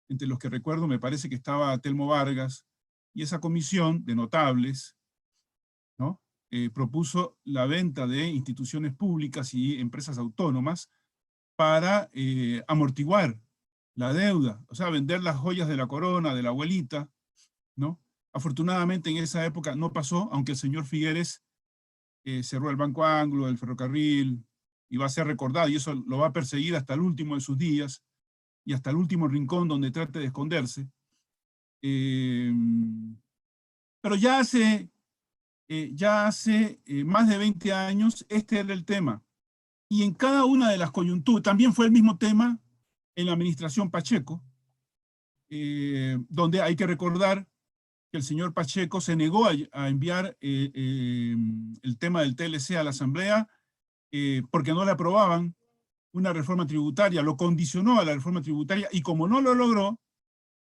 entre los que recuerdo me parece que estaba Telmo Vargas, y esa comisión de notables, ¿no? Propuso la venta de instituciones públicas y empresas autónomas para amortiguar la deuda, o sea, vender las joyas de la corona, de la abuelita, ¿no? Afortunadamente en esa época no pasó, aunque el señor Figueres cerró el Banco Anglo, el ferrocarril, y va a ser recordado, y eso lo va a perseguir hasta el último de sus días, y hasta el último rincón donde trate de esconderse. Pero ya hace más de 20 años este era el tema. Y en cada una de las coyunturas, también fue el mismo tema en la administración Pacheco, donde hay que recordar que el señor Pacheco se negó a enviar el tema del TLC a la Asamblea porque no le aprobaban una reforma tributaria, lo condicionó a la reforma tributaria, y como no lo logró,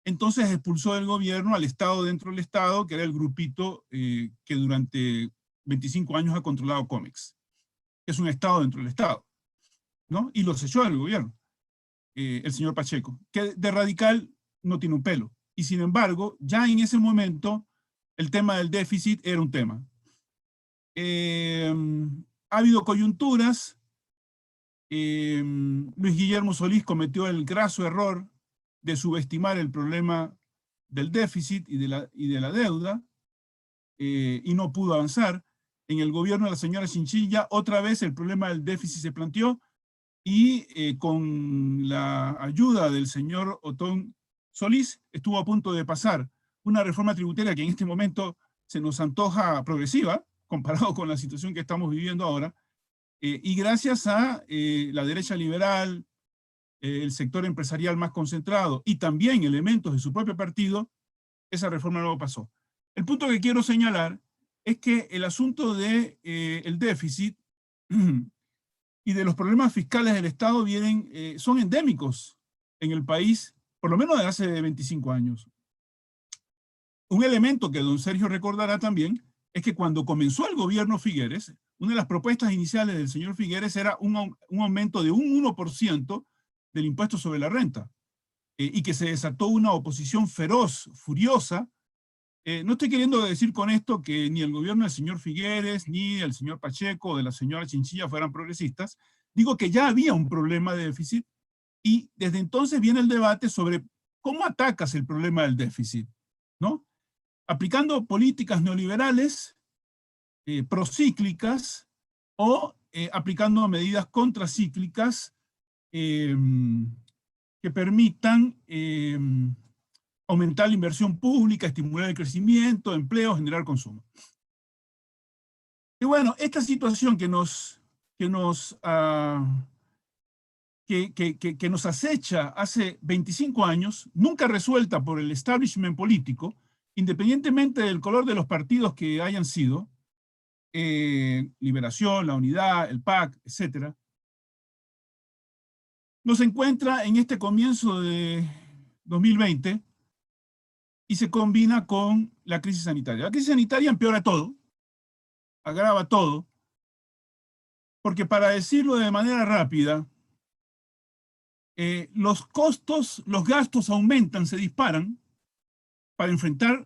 entonces expulsó del gobierno al Estado dentro del Estado, que era el grupito que durante 25 años ha controlado Comex, que es un Estado dentro del Estado, ¿no? Y los echó del gobierno, el señor Pacheco, que de radical no tiene un pelo. Y sin embargo, ya en ese momento, el tema del déficit era un tema. Ha habido coyunturas. Luis Guillermo Solís cometió el graso error de subestimar el problema del déficit y de la deuda, y no pudo avanzar. En el gobierno de la señora Chinchilla, otra vez el problema del déficit se planteó, y con la ayuda del señor Otón Solís, estuvo a punto de pasar una reforma tributaria que en este momento se nos antoja progresiva, comparado con la situación que estamos viviendo ahora, y gracias a la derecha liberal, el sector empresarial más concentrado, y también elementos de su propio partido, esa reforma no pasó. El punto que quiero señalar es que el asunto de el déficit y de los problemas fiscales del Estado son endémicos en el país, por lo menos desde hace 25 años. Un elemento que don Sergio recordará también es que cuando comenzó el gobierno Figueres, una de las propuestas iniciales del señor Figueres era un aumento de un 1% del impuesto sobre la renta, y que se desató una oposición feroz, furiosa. No estoy queriendo decir con esto que ni el gobierno del señor Figueres, ni el señor Pacheco o de la señora Chinchilla fueran progresistas. Digo que ya había un problema de déficit, y desde entonces viene el debate sobre cómo atacas el problema del déficit, ¿no? Aplicando políticas neoliberales, procíclicas, o aplicando medidas contracíclicas que permitan aumentar la inversión pública, estimular el crecimiento, empleo, generar consumo. Y bueno, esta situación que nos acecha hace 25 años, nunca resuelta por el establishment político, independientemente del color de los partidos que hayan sido, Liberación, La Unidad, el PAC, etc., nos encuentra en este comienzo de 2020 y se combina con la crisis sanitaria. La crisis sanitaria empeora todo, agrava todo, porque, para decirlo de manera rápida, los costos, los gastos aumentan, se disparan para enfrentar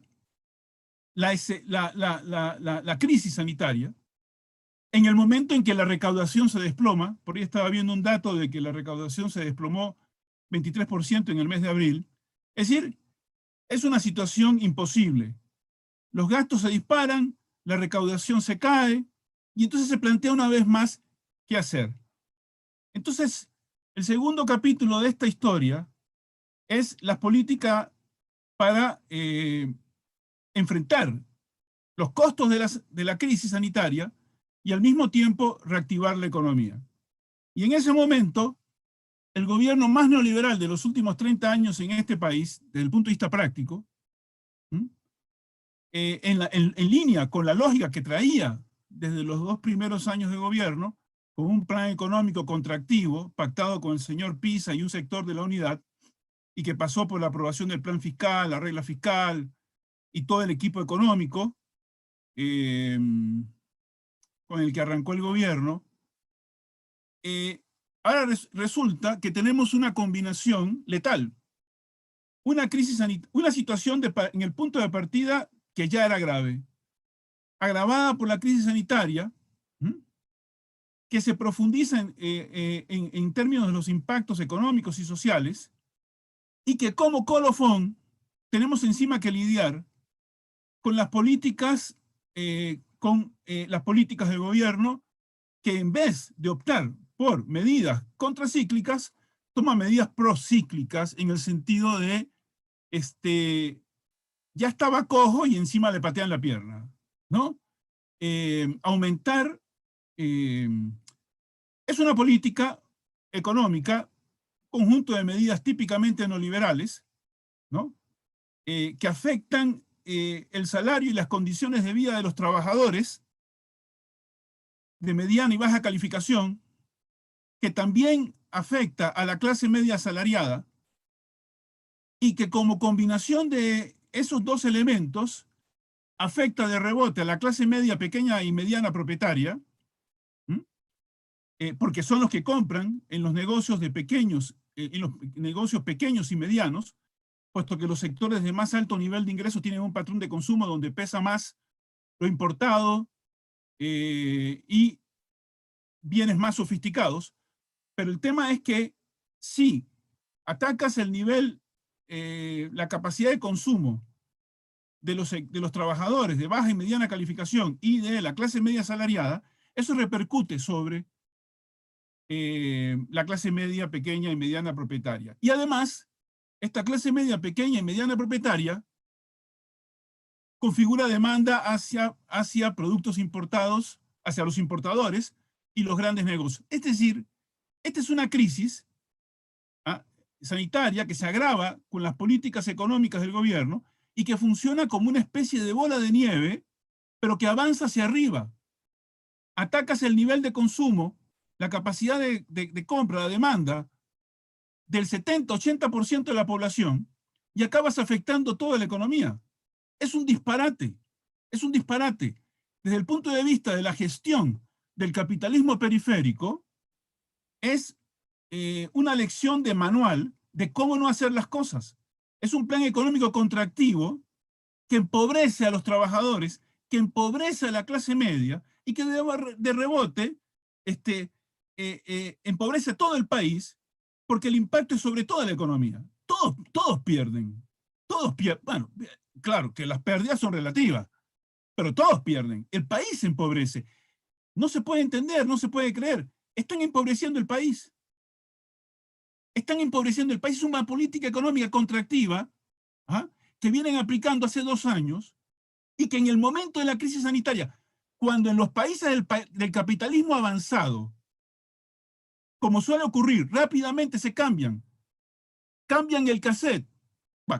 la crisis sanitaria, en el momento en que la recaudación se desploma. Por ahí estaba viendo un dato de que la recaudación se desplomó 23% en el mes de abril. Es decir, es una situación imposible. Los gastos se disparan, la recaudación se cae, y entonces se plantea una vez más qué hacer. Entonces, el segundo capítulo de esta historia es la política para enfrentar los costos de la crisis sanitaria y al mismo tiempo reactivar la economía. Y en ese momento, el gobierno más neoliberal de los últimos 30 años en este país, desde el punto de vista práctico, en línea con la lógica que traía desde los 2 primeros años de gobierno, con un plan económico contractivo pactado con el señor Pisa y un sector de la Unidad, y que pasó por la aprobación del plan fiscal, la regla fiscal y todo el equipo económico con el que arrancó el gobierno. Ahora resulta que tenemos una combinación letal. Una crisis sanitaria, una situación en el punto de partida que ya era grave, agravada por la crisis sanitaria, que se profundiza en términos de los impactos económicos y sociales, y que como colofón tenemos encima que lidiar con las políticas, del gobierno, que en vez de optar por medidas contracíclicas, toma medidas procíclicas, en el sentido de ya estaba cojo y encima le patean la pierna, ¿no? Aumentar es una política económica, conjunto de medidas típicamente neoliberales, ¿no? Que afectan el salario y las condiciones de vida de los trabajadores de mediana y baja calificación, que también afecta a la clase media asalariada, y que como combinación de esos dos elementos afecta de rebote a la clase media pequeña y mediana propietaria, porque son los que compran en los negocios pequeños y medianos, puesto que los sectores de más alto nivel de ingresos tienen un patrón de consumo donde pesa más lo importado y bienes más sofisticados. Pero el tema es que si atacas el nivel, la capacidad de consumo de los trabajadores de baja y mediana calificación y de la clase media asalariada, eso repercute sobre la clase media pequeña y mediana propietaria. Y además, esta clase media pequeña y mediana propietaria configura demanda hacia productos importados, hacia los importadores y los grandes negocios. Es decir, esta es una crisis sanitaria que se agrava con las políticas económicas del gobierno y que funciona como una especie de bola de nieve, pero que avanza hacia arriba. Atacas el nivel de consumo, la capacidad de compra, la demanda del 70-80% de la población y acabas afectando toda la economía. Es un disparate, es un disparate. Desde el punto de vista de la gestión del capitalismo periférico, es una lección de manual de cómo no hacer las cosas. Es un plan económico contractivo que empobrece a los trabajadores, que empobrece a la clase media y que de rebote empobrece a todo el país porque el impacto es sobre toda la economía. Todos pierden. Todos pierden. Bueno, claro que las pérdidas son relativas, pero todos pierden. El país se empobrece. No se puede entender, no se puede creer. Están empobreciendo el país. Están empobreciendo el país. Es una política económica contractiva que vienen aplicando hace 2 años y que en el momento de la crisis sanitaria, cuando en los países del capitalismo avanzado, como suele ocurrir, rápidamente se cambian el cassette,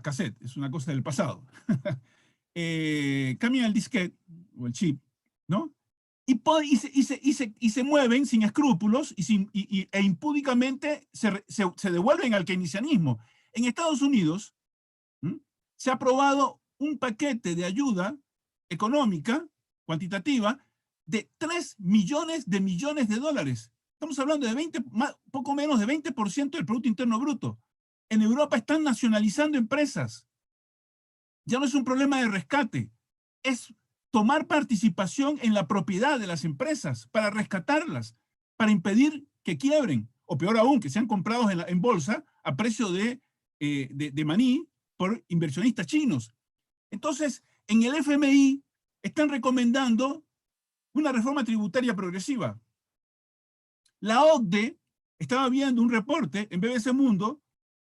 cassette es una cosa del pasado, cambian el disquete o el chip, ¿no? Y se mueven sin escrúpulos e impúdicamente se devuelven al keynesianismo. En Estados Unidos se ha aprobado un paquete de ayuda económica, cuantitativa, de 3 millones de millones de dólares. Estamos hablando de poco menos de 20% del Producto Interno Bruto. En Europa están nacionalizando empresas. Ya no es un problema de rescate, es tomar participación en la propiedad de las empresas para rescatarlas, para impedir que quiebren, o peor aún, que sean comprados en bolsa a precio de maní por inversionistas chinos. Entonces, en el FMI están recomendando una reforma tributaria progresiva. La OCDE, estaba viendo un reporte en BBC Mundo,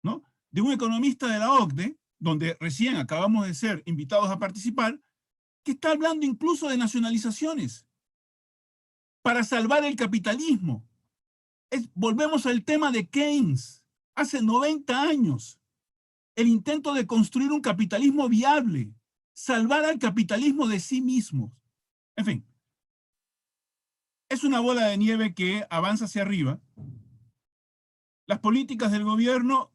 ¿no?, de un economista de la OCDE, donde recién acabamos de ser invitados a participar, que está hablando incluso de nacionalizaciones para salvar el capitalismo. Volvemos al tema de Keynes, hace 90 años. El intento de construir un capitalismo viable, salvar al capitalismo de sí mismo. En fin, es una bola de nieve que avanza hacia arriba. Las políticas del gobierno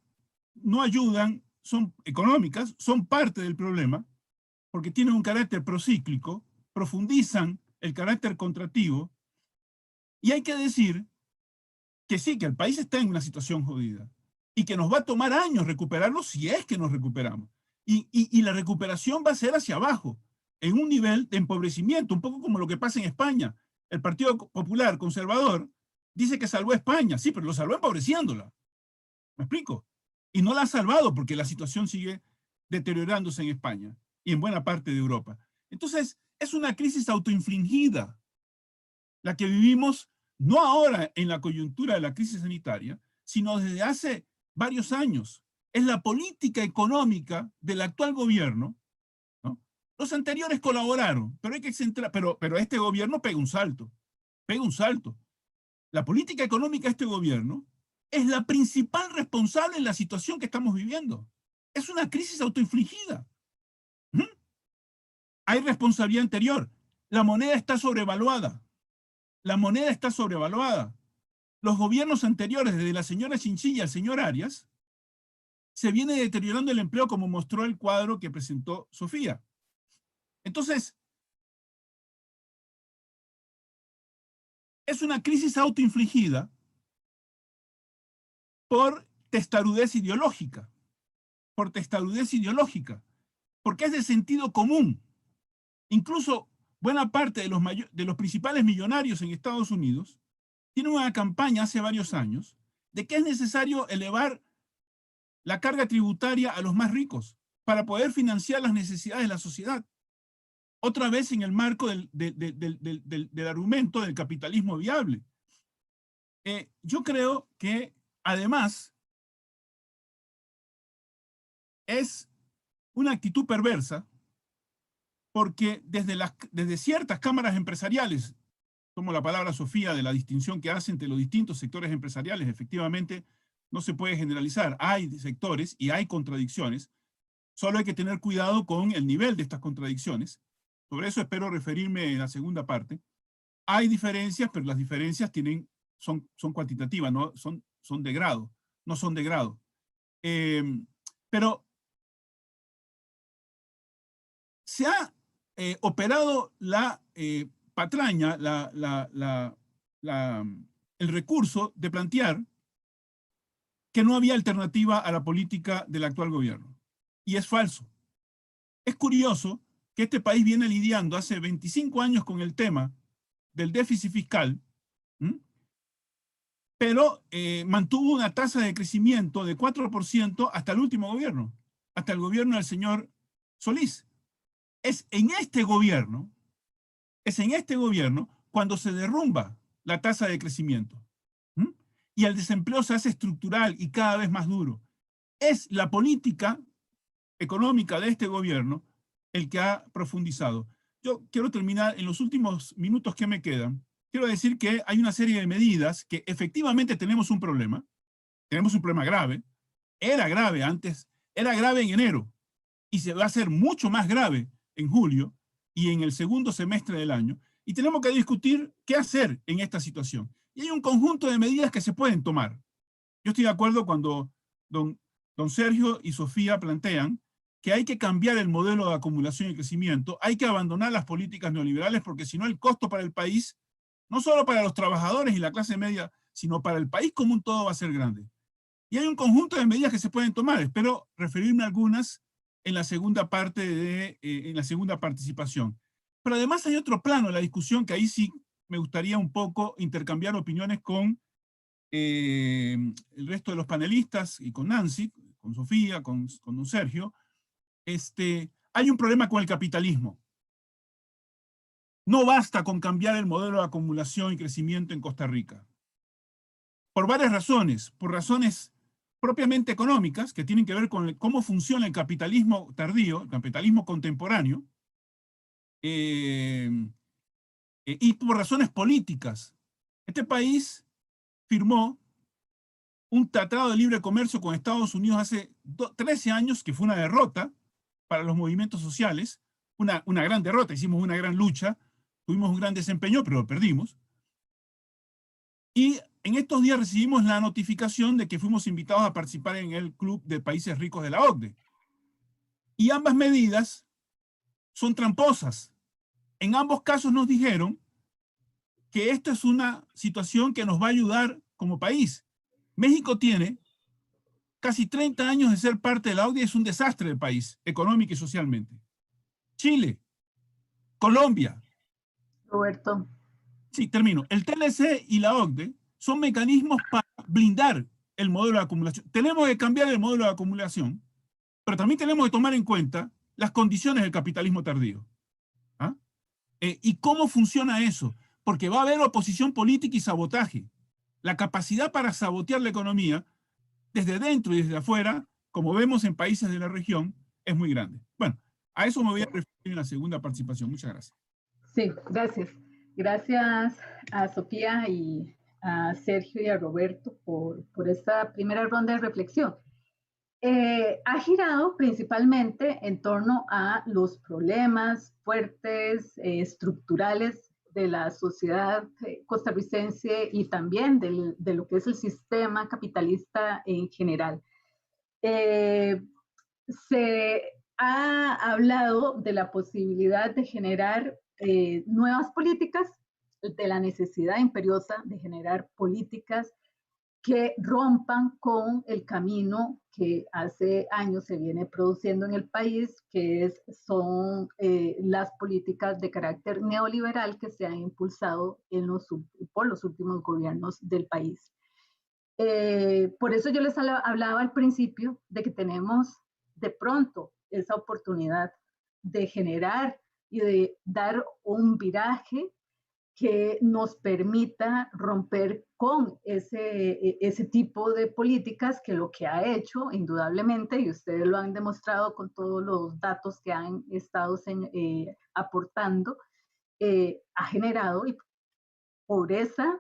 no ayudan, son económicas, son parte del problema, porque tienen un carácter procíclico, profundizan el carácter contractivo, y hay que decir que sí, que el país está en una situación jodida, y que nos va a tomar años recuperarlo si es que nos recuperamos. Y la recuperación va a ser hacia abajo, en un nivel de empobrecimiento, un poco como lo que pasa en España. El Partido Popular Conservador dice que salvó a España, sí, pero lo salvó empobreciéndola. ¿Me explico? Y no la ha salvado porque la situación sigue deteriorándose en España y en buena parte de Europa. Entonces, es una crisis autoinfligida la que vivimos no ahora en la coyuntura de la crisis sanitaria, sino desde hace varios años. Es la política económica del actual gobierno, ¿no? Los anteriores colaboraron, pero hay que centrar, pero este gobierno pega un salto, pega un salto. La política económica de este gobierno es la principal responsable en la situación que estamos viviendo. Es una crisis autoinfligida. Hay responsabilidad anterior. La moneda está sobrevaluada. La moneda está sobrevaluada. Los gobiernos anteriores, desde la señora Chinchilla al señor Arias, se viene deteriorando el empleo, como mostró el cuadro que presentó Sofía. Entonces, es una crisis autoinfligida por testarudez ideológica, por testarudez ideológica, porque es de sentido común. Incluso buena parte de los principales millonarios en Estados Unidos tienen una campaña hace varios años de que es necesario elevar la carga tributaria a los más ricos para poder financiar las necesidades de la sociedad. Otra vez en el marco del argumento del capitalismo viable. Yo creo que además es una actitud perversa porque desde ciertas cámaras empresariales, tomo la palabra Sofía de la distinción que hace entre los distintos sectores empresariales, efectivamente no se puede generalizar, hay sectores y hay contradicciones, solo hay que tener cuidado con el nivel de estas contradicciones. Sobre eso espero referirme en la segunda parte. Hay diferencias, pero las diferencias son cuantitativas, ¿no? Son de grado, no son de grado. Pero se ha operado la patraña, el recurso de plantear que no había alternativa a la política del actual gobierno. Y es falso. Es curioso que este país viene lidiando hace 25 años con el tema del déficit fiscal, pero mantuvo una tasa de crecimiento de 4% hasta el último gobierno, hasta el gobierno del señor Solís. Es en este gobierno cuando se derrumba la tasa de crecimiento. Y el desempleo se hace estructural y cada vez más duro. Es la política económica de este gobierno el que ha profundizado. Yo quiero terminar en los últimos minutos que me quedan. Quiero decir que hay una serie de medidas que efectivamente tenemos un problema grave. Era grave antes, era grave en enero y se va a hacer mucho más grave en julio y en el segundo semestre del año. Y tenemos que discutir qué hacer en esta situación. Y hay un conjunto de medidas que se pueden tomar. Yo estoy de acuerdo cuando don Sergio y Sofía plantean que hay que cambiar el modelo de acumulación y crecimiento, hay que abandonar las políticas neoliberales porque si no el costo para el país, no solo para los trabajadores y la clase media, sino para el país como un todo va a ser grande. Y hay un conjunto de medidas que se pueden tomar. Espero referirme a algunas en la segunda parte en la segunda participación. Pero además hay otro plano en la discusión que ahí sí me gustaría un poco intercambiar opiniones con el resto de los panelistas y con Nancy, con Sofía, con don Sergio. Hay un problema con el capitalismo. No basta con cambiar el modelo de acumulación y crecimiento en Costa Rica. Por varias razones. Por razones propiamente económicas, que tienen que ver con cómo funciona el capitalismo tardío, el capitalismo contemporáneo, y por razones políticas. Este país firmó un tratado de libre comercio con Estados Unidos hace 13 años, que fue una derrota para los movimientos sociales, una gran derrota, hicimos una gran lucha, tuvimos un gran desempeño, pero lo perdimos. Y en estos días recibimos la notificación de que fuimos invitados a participar en el Club de Países Ricos de la OCDE. Y ambas medidas son tramposas. En ambos casos nos dijeron que esta es una situación que nos va a ayudar como país. México tiene casi 30 años de ser parte de la OCDE, es un desastre del país, económica y socialmente. Chile, Colombia. Roberto. Sí, termino. El TLC y la OCDE son mecanismos para blindar el modelo de acumulación. Tenemos que cambiar el modelo de acumulación, pero también tenemos que tomar en cuenta las condiciones del capitalismo tardío. ¿Ah? ¿Y cómo funciona eso? Porque va a haber oposición política y sabotaje. La capacidad para sabotear la economía, desde dentro y desde afuera, como vemos en países de la región, es muy grande. Bueno, a eso me voy a referir en la segunda participación. Muchas gracias. Sí, gracias. Gracias a Sofía y a Sergio y a Roberto por esta primera ronda de reflexión. Ha girado principalmente en torno a los problemas fuertes, estructurales de la sociedad costarricense y también de lo que es el sistema capitalista en general. Se ha hablado de la posibilidad de generar nuevas políticas, de la necesidad imperiosa de generar políticas que rompan con el camino que hace años se viene produciendo en el país, que son las políticas de carácter neoliberal que se han impulsado por los últimos gobiernos del país. Por eso yo les hablaba al principio de que tenemos de pronto esa oportunidad de generar y de dar un viraje que nos permita romper con ese tipo de políticas que lo que ha hecho, indudablemente, y ustedes lo han demostrado con todos los datos que han estado aportando, ha generado pobreza,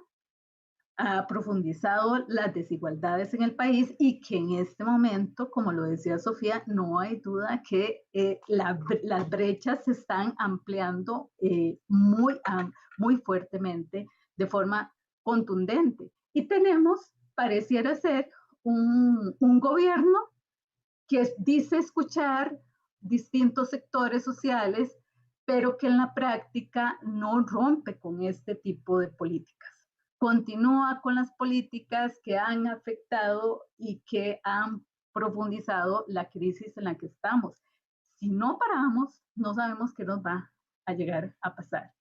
ha profundizado las desigualdades en el país y que en este momento, como lo decía Sofía, no hay duda que las brechas se están ampliando muy fuertemente, de forma contundente. Y pareciera ser un gobierno que dice escuchar distintos sectores sociales, pero que en la práctica no rompe con este tipo de políticas. Continúa con las políticas que han afectado y que han profundizado la crisis en la que estamos. Si no paramos, no sabemos qué nos va a llegar a pasar.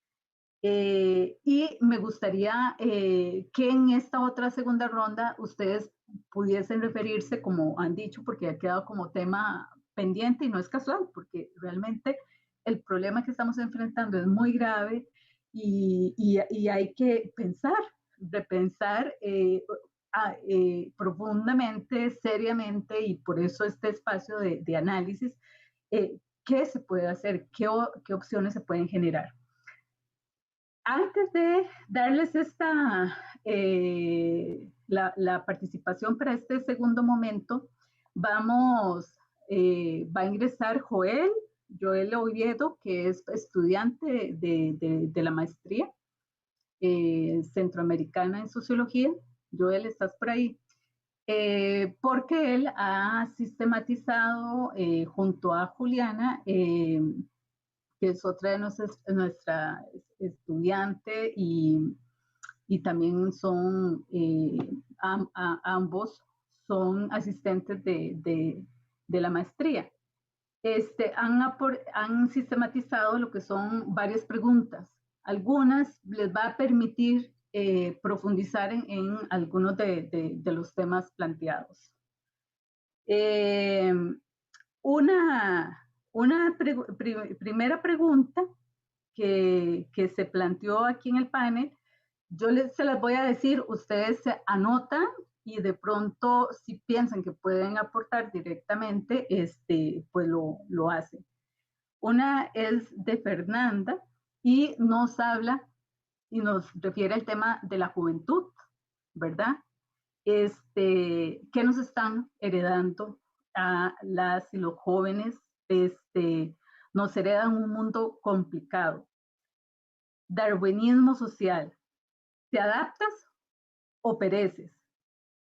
Y me gustaría que en esta otra segunda ronda ustedes pudiesen referirse, como han dicho, porque ha quedado como tema pendiente y no es casual, porque realmente el problema que estamos enfrentando es muy grave y hay que repensar profundamente, seriamente, y por eso este espacio de análisis, qué se puede hacer, qué opciones se pueden generar. Antes de darles la participación para este segundo momento, va a ingresar Joel Oviedo, que es estudiante de la maestría centroamericana en sociología. Joel, ¿estás por ahí? Porque él ha sistematizado junto a Juliana, que es otra de nuestra estudiante, y también son, ambos son asistentes de la maestría. Han sistematizado lo que son varias preguntas. Algunas les va a permitir profundizar en algunos de los temas planteados. Una primera pregunta que se planteó aquí en el panel, se las voy a decir, ustedes se anotan y de pronto si piensan que pueden aportar directamente, pues lo hacen. Una es de Fernanda y nos habla y nos refiere al tema de la juventud, ¿verdad? ¿Qué nos están heredando a las y los jóvenes? Nos heredan un mundo complicado. Darwinismo social. ¿Te adaptas o pereces?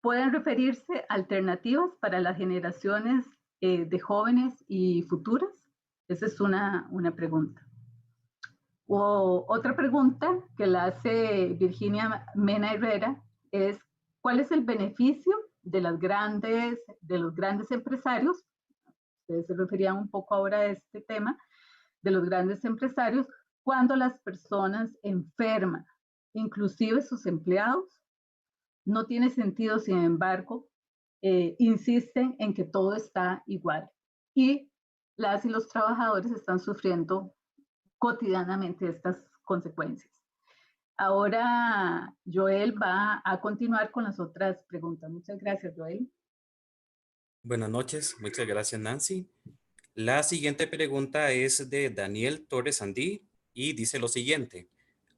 Pueden referirse a alternativas para las generaciones de jóvenes y futuras. Esa es una pregunta. Otra pregunta que la hace Virginia Mena Herrera es: ¿cuál es el beneficio de los grandes empresarios? Ustedes se referían un poco ahora a este tema, de los grandes empresarios, cuando las personas enferman, inclusive sus empleados. No tiene sentido, sin embargo, insisten en que todo está igual. Y las y los trabajadores están sufriendo cotidianamente estas consecuencias. Ahora Joel va a continuar con las otras preguntas. Muchas gracias, Joel. Buenas noches, muchas gracias, Nancy. La siguiente pregunta es de Daniel Torres Andí y dice lo siguiente: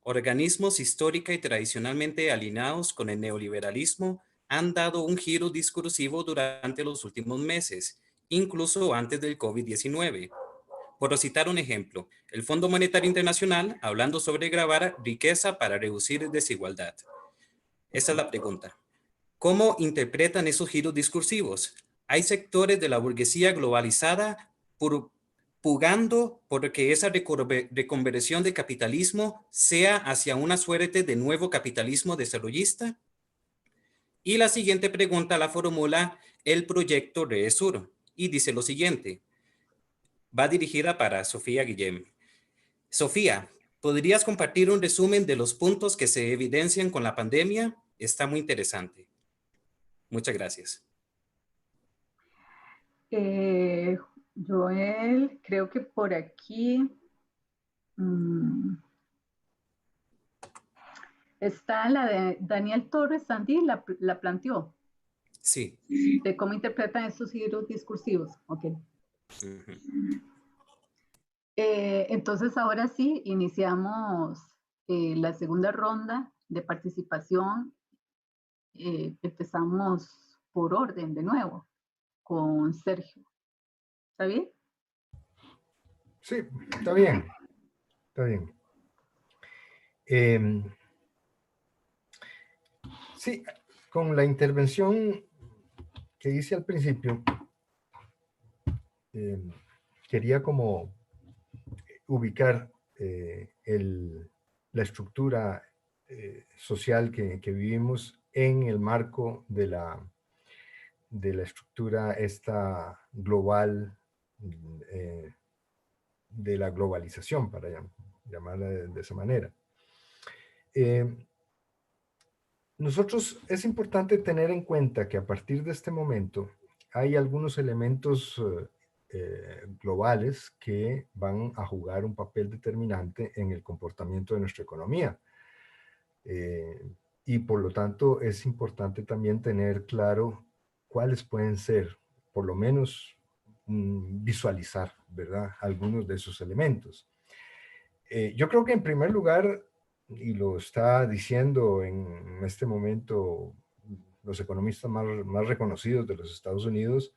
organismos histórica y tradicionalmente alineados con el neoliberalismo han dado un giro discursivo durante los últimos meses, incluso antes del COVID-19. Por citar un ejemplo, el Fondo Monetario Internacional hablando sobre grabar riqueza para reducir desigualdad. Esa es la pregunta. ¿Cómo interpretan esos giros discursivos? Hay sectores de la burguesía globalizada pugando por que esa reconversión de capitalismo sea hacia una suerte de nuevo capitalismo desarrollista. Y la siguiente pregunta la formula el proyecto REDESUR y dice lo siguiente. Va dirigida para Sofía Guillem. Sofía, ¿podrías compartir un resumen de los puntos que se evidencian con la pandemia? Está muy interesante. Muchas gracias. Joel, creo que por aquí está la de Daniel Torres Sandí, la planteó. Sí. De cómo interpretan estos giros discursivos. Ok. Entonces, ahora sí, iniciamos la segunda ronda de participación. Empezamos por orden de nuevo, con Sergio. ¿Está bien? Sí, está bien. Está bien. Sí, con la intervención que hice al principio, quería como ubicar la estructura social que vivimos en el marco de la estructura esta global, de la globalización, para llamarla de esa manera. Nosotros es importante tener en cuenta que a partir de este momento hay algunos elementos globales que van a jugar un papel determinante en el comportamiento de nuestra economía. Y por lo tanto es importante también tener claro cuáles pueden ser, por lo menos visualizar, ¿verdad?, algunos de esos elementos. Yo creo que en primer lugar, y lo está diciendo en este momento los economistas más reconocidos de los Estados Unidos,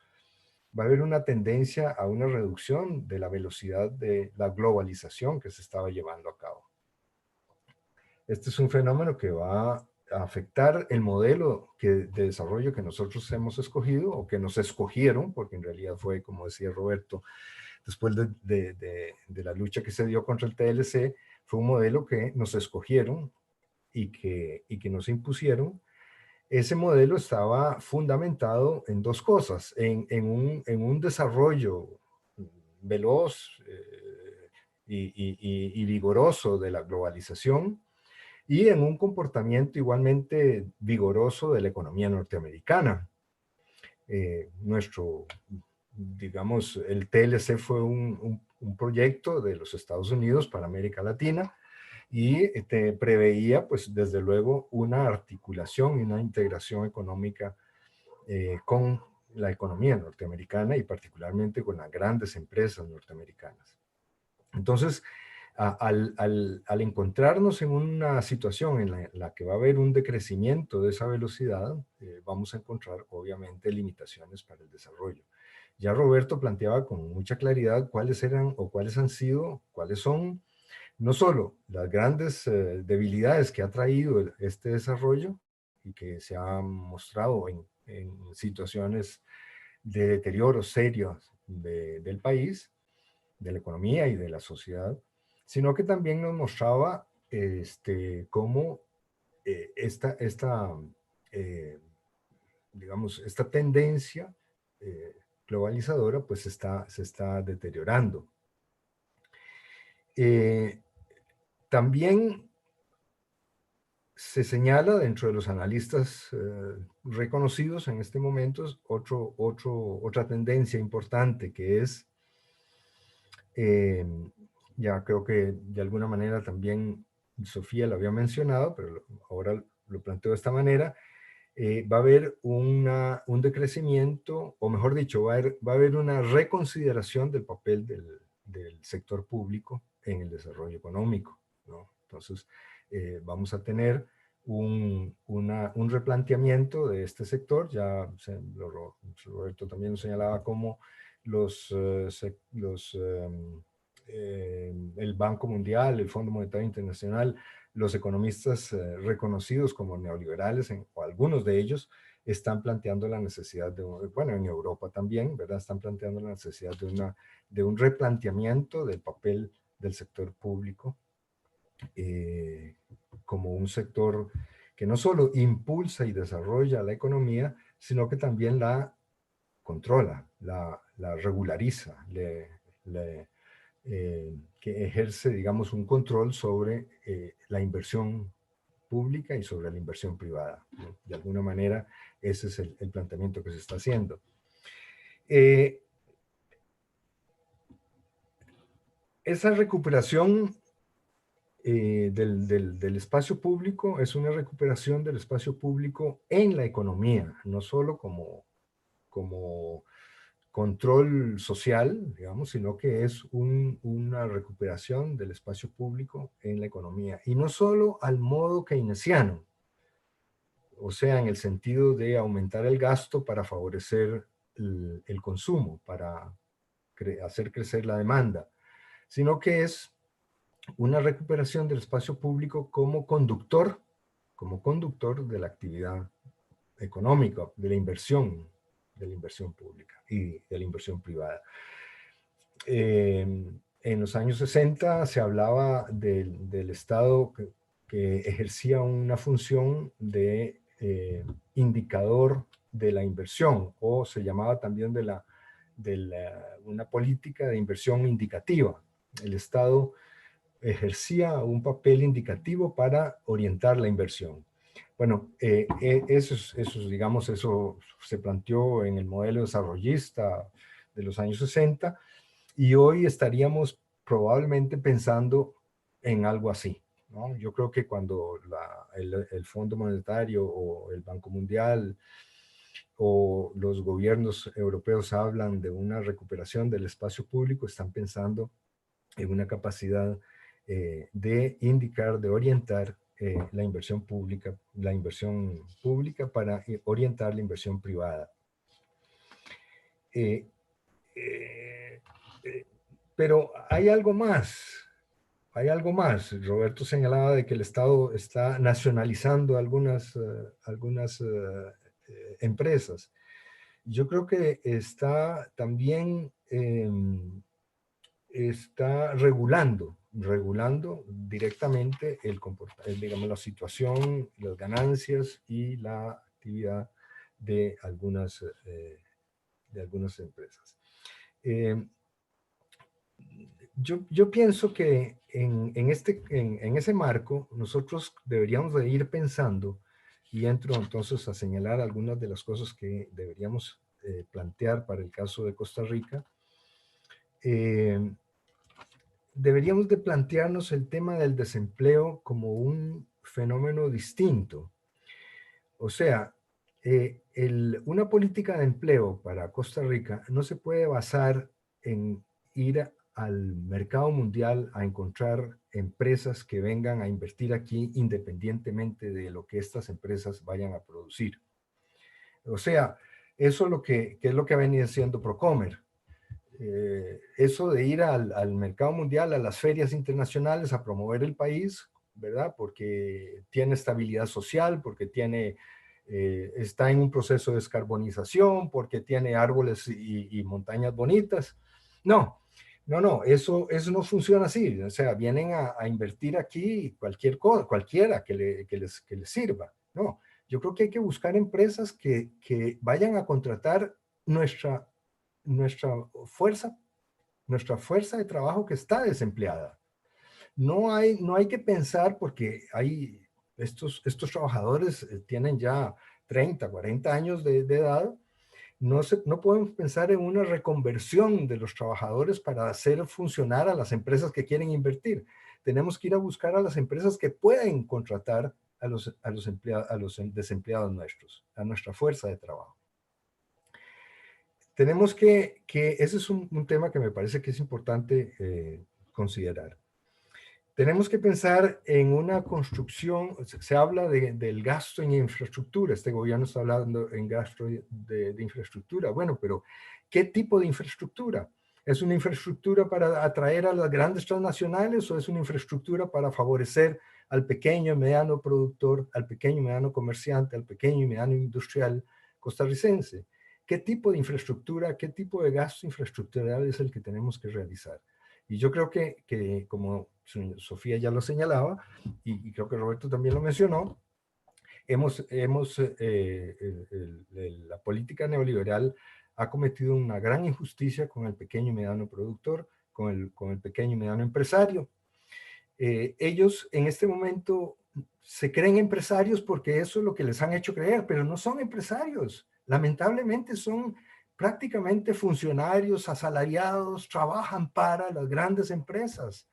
va a haber una tendencia a una reducción de la velocidad de la globalización que se estaba llevando a cabo. Este es un fenómeno que va a afectar el modelo de desarrollo que nosotros hemos escogido o que nos escogieron, porque en realidad fue, como decía Roberto, después de la lucha que se dio contra el TLC, fue un modelo que nos escogieron y que nos impusieron. Ese modelo estaba fundamentado en dos cosas, en un desarrollo veloz y vigoroso de la globalización, y en un comportamiento igualmente vigoroso de la economía norteamericana. Digamos, el TLC fue un proyecto de los Estados Unidos para América Latina y preveía, pues, desde luego, una articulación y una integración económica con la economía norteamericana y particularmente con las grandes empresas norteamericanas. Entonces, al encontrarnos en una situación en la que va a haber un decrecimiento de esa velocidad, vamos a encontrar obviamente limitaciones para el desarrollo. Ya Roberto planteaba con mucha claridad cuáles eran o cuáles han sido, cuáles son, no solo las grandes debilidades que ha traído este desarrollo y que se han mostrado en situaciones de deterioro serios del país, de la economía y de la sociedad, sino que también nos mostraba cómo digamos, esta tendencia globalizadora pues se está deteriorando. También se señala dentro de los analistas reconocidos en este momento otra tendencia importante que es, ya creo que de alguna manera también Sofía lo había mencionado, pero ahora lo planteo de esta manera, va a haber un decrecimiento, o mejor dicho, va a haber una reconsideración del papel del sector público en el desarrollo económico, ¿no? Entonces, vamos a tener un replanteamiento de este sector. Ya Roberto también señalaba cómo el Banco Mundial, el Fondo Monetario Internacional, los economistas reconocidos como neoliberales, o algunos de ellos, están planteando la necesidad bueno, en Europa también, ¿verdad? Están planteando la necesidad de un replanteamiento del papel del sector público como un sector que no solo impulsa y desarrolla la economía, sino que también la controla, la regulariza, que ejerce, digamos, un control sobre la inversión pública y sobre la inversión privada, ¿no? De alguna manera, ese es el planteamiento que se está haciendo. Esa recuperación del espacio público es una recuperación del espacio público en la economía, no solo como control social, digamos, sino que es una recuperación del espacio público en la economía. Y no solo al modo keynesiano, o sea, en el sentido de aumentar el gasto para favorecer el consumo, para hacer crecer la demanda, sino que es una recuperación del espacio público como conductor de la actividad económica, de la inversión pública y de la inversión privada. En los años 60 se hablaba del Estado que ejercía una función de indicador de la inversión, o se llamaba también una política de inversión indicativa. El Estado ejercía un papel indicativo para orientar la inversión. Bueno, eso se planteó en el modelo desarrollista de los años 60 y hoy estaríamos probablemente pensando en algo así, ¿no? Yo creo que cuando el Fondo Monetario o el Banco Mundial o los gobiernos europeos hablan de una recuperación del espacio público, están pensando en una capacidad de indicar, de orientar la inversión pública para orientar la inversión privada. Pero hay algo más. Roberto señalaba de que el Estado está nacionalizando algunas empresas. Yo creo que está también está regulando directamente digamos, la situación, las ganancias y la actividad de algunas empresas. Yo pienso que en ese marco nosotros deberíamos de ir pensando, y entro entonces a señalar algunas de las cosas que deberíamos plantear para el caso de Costa Rica. Deberíamos de plantearnos el tema del desempleo como un fenómeno distinto. O sea, una política de empleo para Costa Rica no se puede basar en ir al mercado mundial a encontrar empresas que vengan a invertir aquí independientemente de lo que estas empresas vayan a producir. O sea, eso es lo que ha venido siendo Procomer. Eso de ir al mercado mundial, a las ferias internacionales, a promover el país, ¿verdad? Porque tiene estabilidad social, porque está en un proceso de descarbonización, porque tiene árboles y montañas bonitas. No, eso no funciona así. O sea, vienen a invertir aquí cualquiera que les sirva. No, yo creo que hay que buscar empresas que vayan a contratar nuestra fuerza de trabajo que está desempleada. No hay que pensar, porque estos trabajadores tienen ya 30, 40 años de edad. No podemos pensar en una reconversión de los trabajadores para hacer funcionar a las empresas que quieren invertir. Tenemos que ir a buscar a las empresas que pueden contratar a los desempleados nuestros, a nuestra fuerza de trabajo. Tenemos que ese es un tema que me parece que es importante considerar. Tenemos que pensar en una construcción. Se habla del gasto en infraestructura. Este gobierno está hablando en gasto de infraestructura. Bueno, pero ¿qué tipo de infraestructura? ¿Es una infraestructura para atraer a las grandes transnacionales o es una infraestructura para favorecer al pequeño y mediano productor, al pequeño y mediano comerciante, al pequeño y mediano industrial costarricense? ¿Qué tipo de infraestructura, qué tipo de gasto infraestructural es el que tenemos que realizar? Y yo creo que como Sofía ya lo señalaba, y creo que Roberto también lo mencionó, La política neoliberal ha cometido una gran injusticia con el pequeño y mediano productor, con el pequeño y mediano empresario. Ellos en este momento se creen empresarios porque eso es lo que les han hecho creer, pero no son empresarios. Lamentablemente son prácticamente funcionarios asalariados, trabajan para las grandes empresas.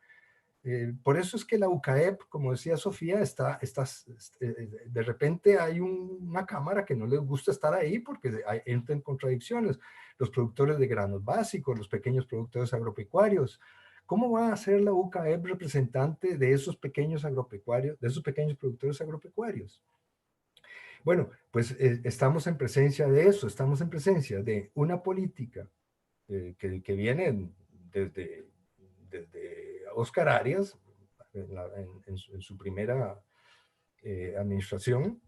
Por eso es que la UCAEP, como decía Sofía, de repente hay una cámara que no les gusta estar ahí porque entran contradicciones. Los productores de granos básicos, los pequeños productores agropecuarios. ¿Cómo va a ser la UCAEP representante de esos pequeños agropecuarios, de esos pequeños productores agropecuarios? Bueno, pues estamos en presencia de eso, estamos en presencia de una política que viene desde Oscar Arias, en su primera administración,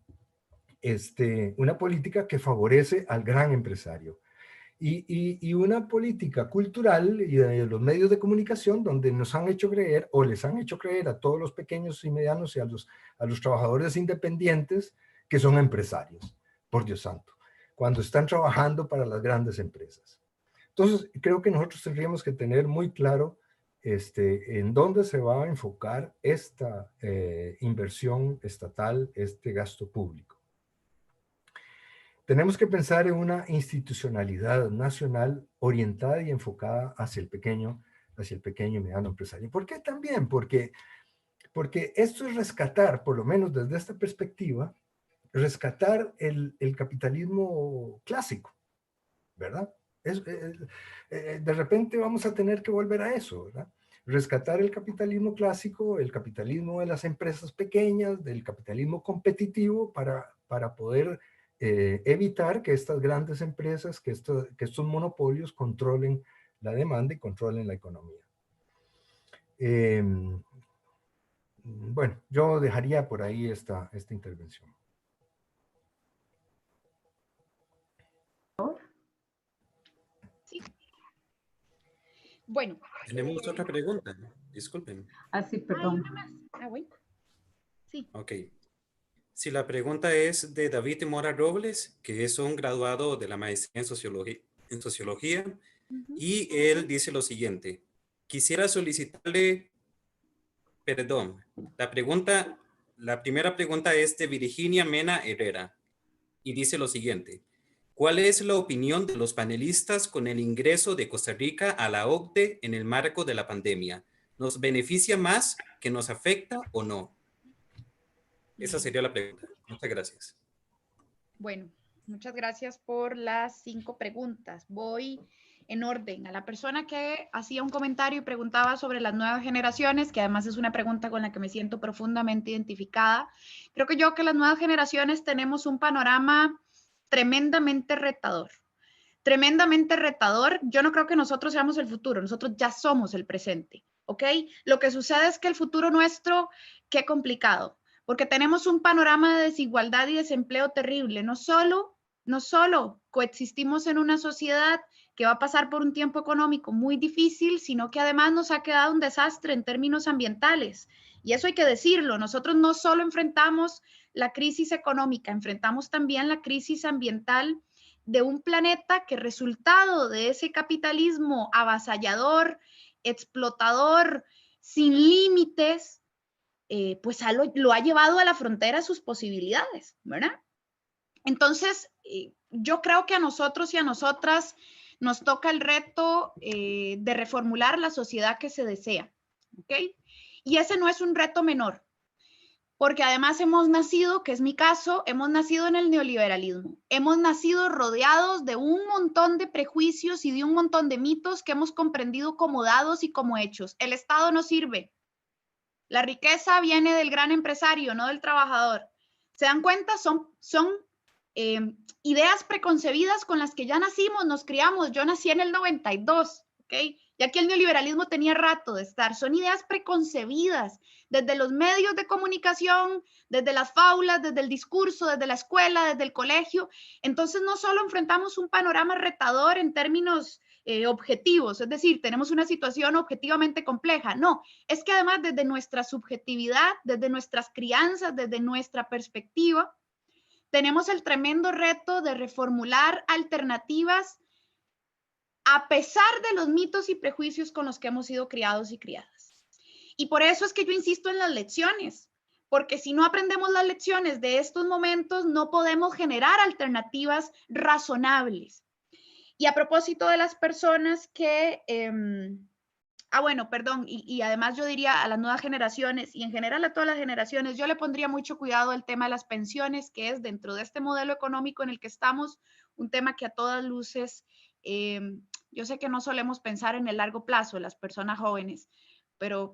una política que favorece al gran empresario. Y una política cultural y de los medios de comunicación donde nos han hecho creer, o les han hecho creer a todos los pequeños y medianos y a los trabajadores independientes que son empresarios, por Dios santo, cuando están trabajando para las grandes empresas. Entonces, creo que nosotros tendríamos que tener muy claro en dónde se va a enfocar esta inversión estatal, este gasto público. Tenemos que pensar en una institucionalidad nacional orientada y enfocada hacia el pequeño y mediano empresario. ¿Por qué también? Porque esto es rescatar, por lo menos desde esta perspectiva, rescatar el capitalismo clásico, ¿verdad? De repente vamos a tener que volver a eso, ¿verdad? Rescatar el capitalismo clásico, el capitalismo de las empresas pequeñas, del capitalismo competitivo para poder evitar que estas grandes empresas, que estos monopolios controlen la demanda y controlen la economía. Bueno, yo dejaría por ahí esta intervención. Sí. Bueno. Tenemos otra pregunta, disculpen. Sí, perdón. Bueno. Sí. Ok. Si la pregunta es de David Mora Robles, que es un graduado de la maestría en sociología, y él dice lo siguiente: quisiera solicitarle, perdón, la primera pregunta es de Virginia Mena Herrera, y dice lo siguiente: ¿cuál es la opinión de los panelistas con el ingreso de Costa Rica a la OCDE en el marco de la pandemia? ¿Nos beneficia más que nos afecta o no? Esa sería la pregunta. Muchas gracias. Bueno, muchas gracias por las 5 preguntas. Voy en orden. A la persona que hacía un comentario y preguntaba sobre las nuevas generaciones, que además es una pregunta con la que me siento profundamente identificada. Creo que las nuevas generaciones tenemos un panorama tremendamente retador. Tremendamente retador. Yo no creo que nosotros seamos el futuro, nosotros ya somos el presente, ¿ok? Lo que sucede es que el futuro nuestro, qué complicado. Porque tenemos un panorama de desigualdad y desempleo terrible. No solo coexistimos en una sociedad que va a pasar por un tiempo económico muy difícil, sino que además nos ha quedado un desastre en términos ambientales. Y eso hay que decirlo. Nosotros no solo enfrentamos la crisis económica, enfrentamos también la crisis ambiental de un planeta que, resultado de ese capitalismo avasallador, explotador, sin límites, pues lo ha llevado a la frontera de sus posibilidades, ¿verdad? Entonces, yo creo que a nosotros y a nosotras nos toca el reto de reformular la sociedad que se desea, ¿ok? Y ese no es un reto menor, porque además hemos nacido, que es mi caso, hemos nacido en el neoliberalismo, hemos nacido rodeados de un montón de prejuicios y de un montón de mitos que hemos comprendido como dados y como hechos. El Estado no sirve. La riqueza viene del gran empresario, no del trabajador. ¿Se dan cuenta? Son ideas preconcebidas con las que ya nacimos, nos criamos. Yo nací en el 92, ¿ok? Y aquí el neoliberalismo tenía rato de estar. Son ideas preconcebidas desde los medios de comunicación, desde las faulas, desde el discurso, desde la escuela, desde el colegio. Entonces, no solo enfrentamos un panorama retador en términos objetivos, es decir, tenemos una situación objetivamente compleja. No, es que además desde nuestra subjetividad, desde nuestras crianzas, desde nuestra perspectiva, tenemos el tremendo reto de reformular alternativas a pesar de los mitos y prejuicios con los que hemos sido criados y criadas. Y por eso es que yo insisto en las lecciones, porque si no aprendemos las lecciones de estos momentos, no podemos generar alternativas razonables. Y a propósito de las personas que... bueno, perdón, y además yo diría a las nuevas generaciones y en general a todas las generaciones, yo le pondría mucho cuidado al tema de las pensiones, que es dentro de este modelo económico en el que estamos, un tema que a todas luces, yo sé que no solemos pensar en el largo plazo, las personas jóvenes, pero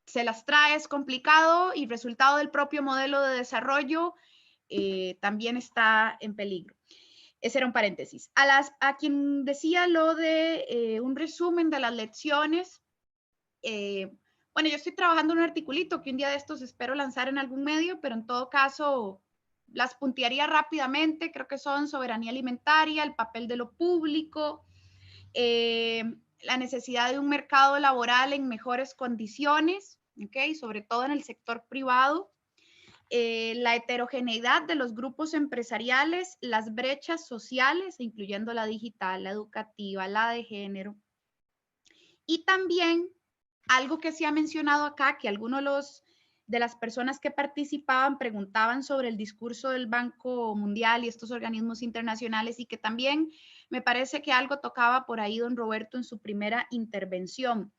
se las trae, es complicado y resultado del propio modelo de desarrollo también está en peligro. Ese era un paréntesis. A quien decía lo de un resumen de las lecciones, bueno, yo estoy trabajando en un articulito que un día de estos espero lanzar en algún medio, pero en todo caso las puntearía rápidamente. Creo que son soberanía alimentaria, el papel de lo público, la necesidad de un mercado laboral en mejores condiciones, ¿okay? Sobre todo en el sector privado. La heterogeneidad de los grupos empresariales, las brechas sociales, incluyendo la digital, la educativa, la de género. Y también algo que se ha mencionado acá, que algunos de las personas que participaban preguntaban sobre el discurso del Banco Mundial y estos organismos internacionales, y que también me parece que algo tocaba por ahí don Roberto en su primera intervención.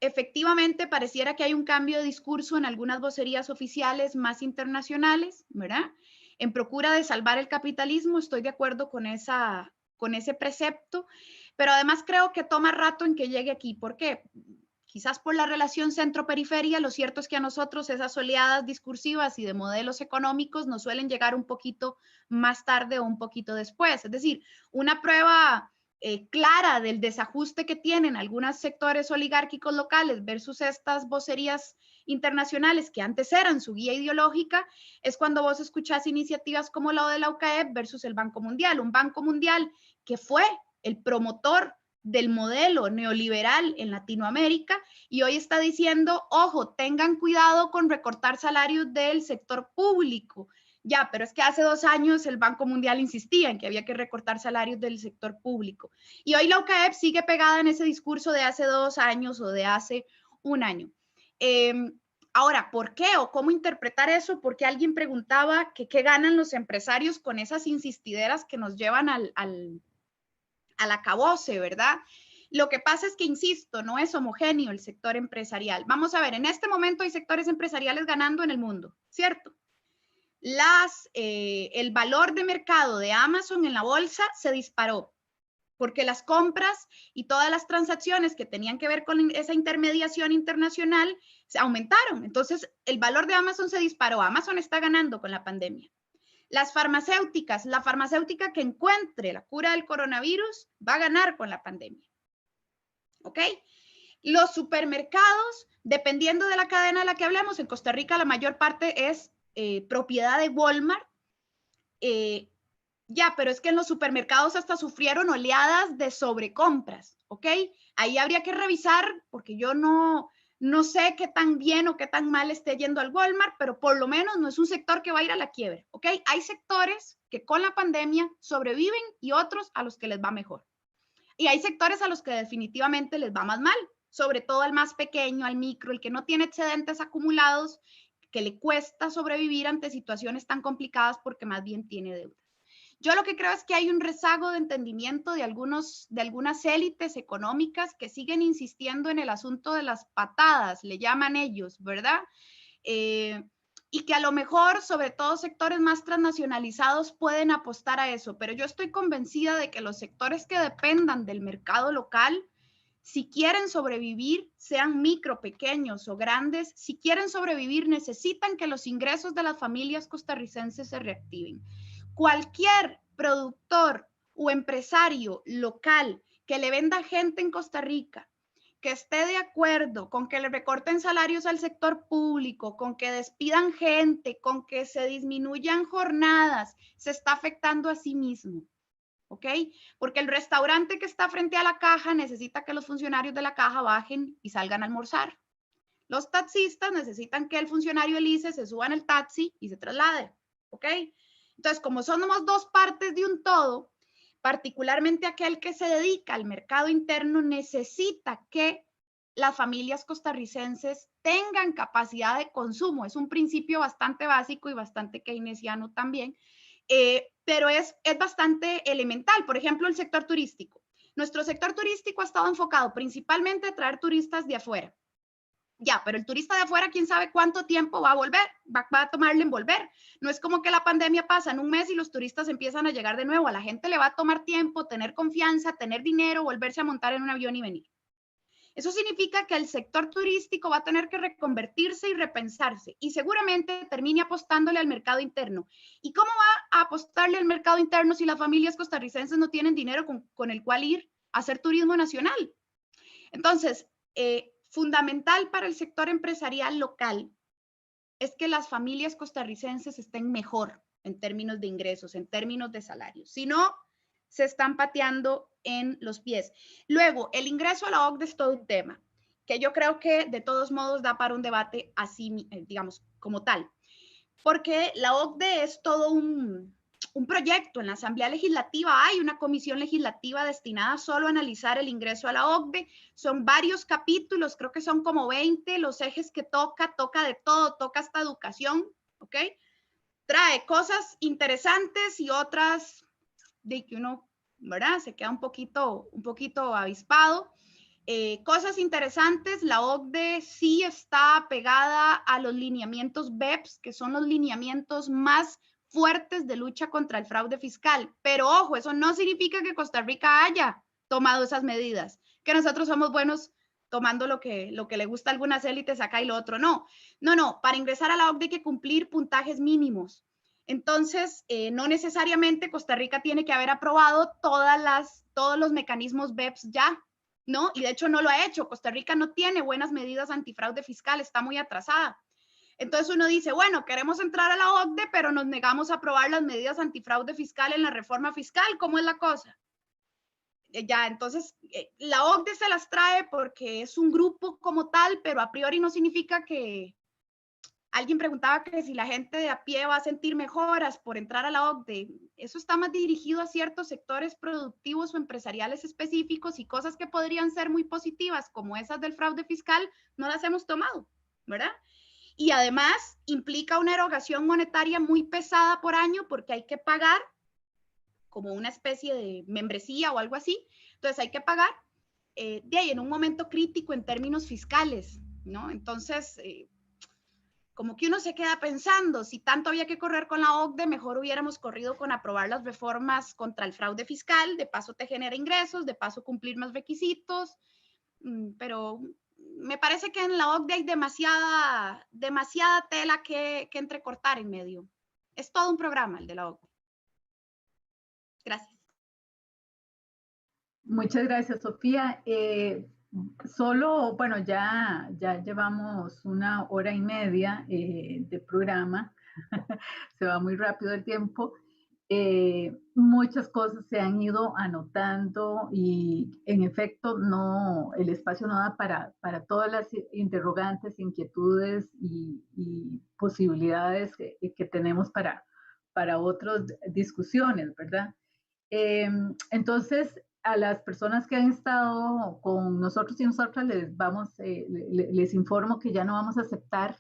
Efectivamente, pareciera que hay un cambio de discurso en algunas vocerías oficiales más internacionales, ¿verdad? En procura de salvar el capitalismo, estoy de acuerdo con ese precepto, pero además creo que toma rato en que llegue aquí. ¿Por qué? Quizás por la relación centro-periferia, lo cierto es que a nosotros esas oleadas discursivas y de modelos económicos nos suelen llegar un poquito más tarde o un poquito después. Es decir, una prueba clara del desajuste que tienen algunos sectores oligárquicos locales versus estas vocerías internacionales que antes eran su guía ideológica, es cuando vos escuchás iniciativas como la de la UCAEP versus el Banco Mundial, un Banco Mundial que fue el promotor del modelo neoliberal en Latinoamérica y hoy está diciendo, ojo, tengan cuidado con recortar salarios del sector público. Ya, pero es que hace 2 años el Banco Mundial insistía en que había que recortar salarios del sector público. Y hoy la UCAEP sigue pegada en ese discurso de hace 2 años o de hace 1 año. Ahora, ¿por qué o cómo interpretar eso? Porque alguien preguntaba que qué ganan los empresarios con esas insistideras que nos llevan al acabose, ¿verdad? Lo que pasa es que, insisto, no es homogéneo el sector empresarial. Vamos a ver, en este momento hay sectores empresariales ganando en el mundo, ¿cierto? El valor de mercado de Amazon en la bolsa se disparó porque las compras y todas las transacciones que tenían que ver con esa intermediación internacional se aumentaron. Entonces, el valor de Amazon se disparó. Amazon está ganando con la pandemia. Las farmacéuticas, la farmacéutica que encuentre la cura del coronavirus va a ganar con la pandemia. ¿Ok? Los supermercados, dependiendo de la cadena de la que hablemos, en Costa Rica la mayor parte es propiedad de Walmart. Ya, pero es que en los supermercados hasta sufrieron oleadas de sobrecompras, ¿ok? Ahí habría que revisar, porque yo no sé qué tan bien o qué tan mal esté yendo al Walmart, pero por lo menos no es un sector que va a ir a la quiebra, ¿ok? Hay sectores que con la pandemia sobreviven y otros a los que les va mejor. Y hay sectores a los que definitivamente les va más mal, sobre todo al más pequeño, al micro, el que no tiene excedentes acumulados, que le cuesta sobrevivir ante situaciones tan complicadas porque más bien tiene deuda. Yo lo que creo es que hay un rezago de entendimiento de algunas élites económicas que siguen insistiendo en el asunto de las patadas, le llaman ellos, ¿verdad? Y que a lo mejor, sobre todo sectores más transnacionalizados, pueden apostar a eso, pero yo estoy convencida de que los sectores que dependan del mercado local, si quieren sobrevivir, sean micro, pequeños o grandes, si quieren sobrevivir necesitan que los ingresos de las familias costarricenses se reactiven. Cualquier productor o empresario local que le venda gente en Costa Rica, que esté de acuerdo con que le recorten salarios al sector público, con que despidan gente, con que se disminuyan jornadas, se está afectando a sí mismo. ¿Ok? Porque el restaurante que está frente a la caja necesita que los funcionarios de la caja bajen y salgan a almorzar. Los taxistas necesitan que el funcionario del ICE se suba en el taxi y se traslade, ¿ok? Entonces, como somos dos partes de un todo, particularmente aquel que se dedica al mercado interno necesita que las familias costarricenses tengan capacidad de consumo. Es un principio bastante básico y bastante keynesiano también, pero es bastante elemental. Por ejemplo, el sector turístico. Nuestro sector turístico ha estado enfocado principalmente a traer turistas de afuera. Ya, pero el turista de afuera, quién sabe cuánto tiempo va a volver, va a tomarle en volver. No es como que la pandemia pasa en un mes y los turistas empiezan a llegar de nuevo. A la gente le va a tomar tiempo, tener confianza, tener dinero, volverse a montar en un avión y venir. Eso significa que el sector turístico va a tener que reconvertirse y repensarse y seguramente termine apostándole al mercado interno. ¿Y cómo va a apostarle al mercado interno si las familias costarricenses no tienen dinero con el cual ir a hacer turismo nacional? Entonces, fundamental para el sector empresarial local es que las familias costarricenses estén mejor en términos de ingresos, en términos de salarios. Si no, se están pateando en los pies. Luego, el ingreso a la OCDE es todo un tema, que yo creo que de todos modos da para un debate así, digamos, como tal. Porque la OCDE es todo un proyecto. En la Asamblea Legislativa hay una comisión legislativa destinada solo a analizar el ingreso a la OCDE. Son varios capítulos, creo que son como 20 los ejes que toca de todo, toca hasta educación, ¿ok? Trae cosas interesantes y otras de que uno, ¿verdad? Se queda un poquito avispado. Cosas interesantes, la OCDE sí está pegada a los lineamientos BEPS, que son los lineamientos más fuertes de lucha contra el fraude fiscal. Pero ojo, eso no significa que Costa Rica haya tomado esas medidas, que nosotros somos buenos tomando lo que le gusta a algunas élites acá y lo otro no. No, para ingresar a la OCDE hay que cumplir puntajes mínimos. Entonces, no necesariamente Costa Rica tiene que haber aprobado todos los mecanismos BEPS ya, ¿no? Y de hecho no lo ha hecho. Costa Rica no tiene buenas medidas antifraude fiscal, está muy atrasada. Entonces uno dice, bueno, queremos entrar a la OCDE, pero nos negamos a aprobar las medidas antifraude fiscal en la reforma fiscal. ¿Cómo es la cosa? Ya, entonces, la OCDE se las trae porque es un grupo como tal, pero a priori no significa que... Alguien preguntaba que si la gente de a pie va a sentir mejoras por entrar a la OCDE. Eso está más dirigido a ciertos sectores productivos o empresariales específicos y cosas que podrían ser muy positivas, como esas del fraude fiscal, no las hemos tomado, ¿verdad? Y además implica una erogación monetaria muy pesada por año porque hay que pagar como una especie de membresía o algo así. Entonces hay que pagar de ahí en un momento crítico en términos fiscales, ¿no? Entonces... como que uno se queda pensando, si tanto había que correr con la OCDE, mejor hubiéramos corrido con aprobar las reformas contra el fraude fiscal, de paso te genera ingresos, de paso cumplir más requisitos, pero me parece que en la OCDE hay demasiada tela que entrecortar en medio. Es todo un programa el de la OCDE. Gracias. Muchas gracias, Sofía. Bueno, ya llevamos 1 hora y media de programa, se va muy rápido el tiempo. Muchas cosas se han ido anotando y en efecto el espacio no da para todas las interrogantes, inquietudes y posibilidades que tenemos para otras discusiones, ¿verdad? Entonces, a las personas que han estado con nosotros y nosotras les informo que ya no vamos a aceptar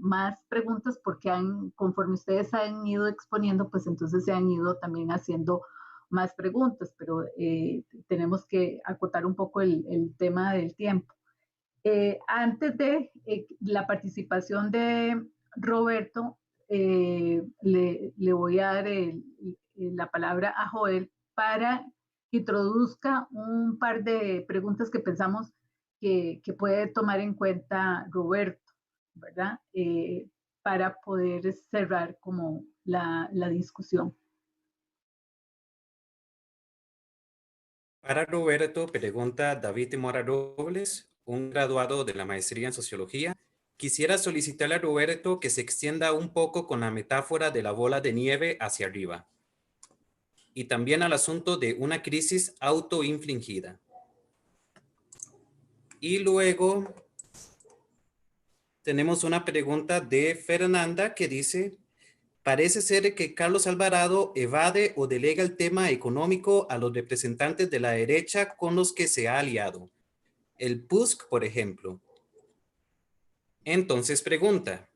más preguntas porque conforme ustedes han ido exponiendo, pues entonces se han ido también haciendo más preguntas, pero tenemos que acotar un poco el tema del tiempo. Antes de la participación de Roberto, le voy a dar la palabra a Joel para que introduzca un par de preguntas que pensamos que puede tomar en cuenta Roberto, ¿verdad? Para poder cerrar como la discusión. Para Roberto, pregunta David Mora Robles, un graduado de la maestría en sociología. Quisiera solicitarle a Roberto que se extienda un poco con la metáfora de la bola de nieve hacia arriba y también al asunto de una crisis autoinfligida. Y luego Tenemos una pregunta de Fernanda que dice, parece ser que Carlos Alvarado evade o delega el tema económico a los representantes de la derecha con los que se ha aliado. El PUSC, por ejemplo. Entonces pregunta,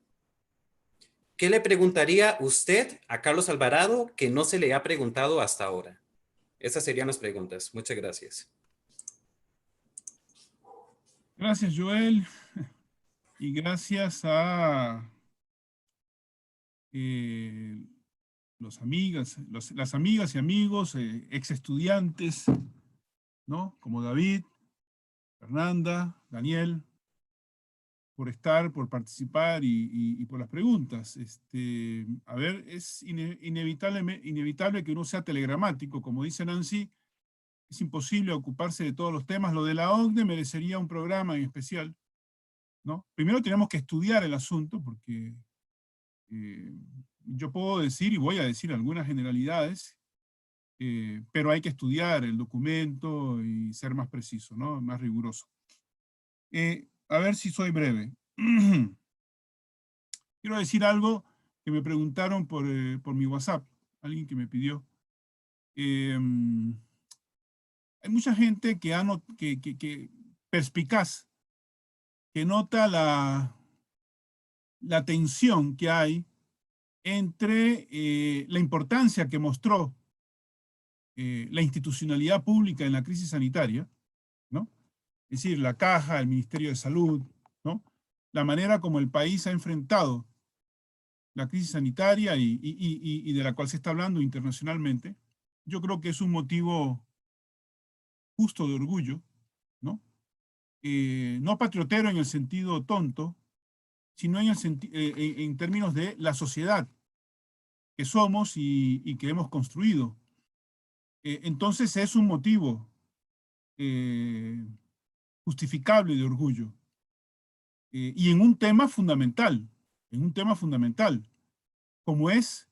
¿qué le preguntaría usted a Carlos Alvarado que no se le ha preguntado hasta ahora? Esas serían las preguntas. Muchas gracias. Gracias, Joel. Y gracias a las amigas y amigos, ex estudiantes, ¿no? Como David, Fernanda, Daniel, por estar, por participar y por las preguntas. A ver, es inevitable que uno sea telegramático, como dice Nancy, es imposible ocuparse de todos los temas. Lo de la OCDE merecería un programa en especial, ¿no? Primero tenemos que estudiar el asunto, porque yo puedo decir y voy a decir algunas generalidades, pero hay que estudiar el documento y ser más preciso, ¿no? Más riguroso. A ver si soy breve. Quiero decir algo que me preguntaron por mi WhatsApp, alguien que me pidió. Hay mucha gente que perspicaz, que nota la tensión que hay entre la importancia que mostró la institucionalidad pública en la crisis sanitaria, ¿no? Es decir, la Caja, el Ministerio de Salud, ¿no? La manera como el país ha enfrentado la crisis sanitaria y de la cual se está hablando internacionalmente, yo creo que es un motivo justo de orgullo, ¿no? No patriotero en el sentido tonto, sino en términos de la sociedad que somos y que hemos construido. Entonces es un motivo justificable de orgullo. Y en un tema fundamental, como es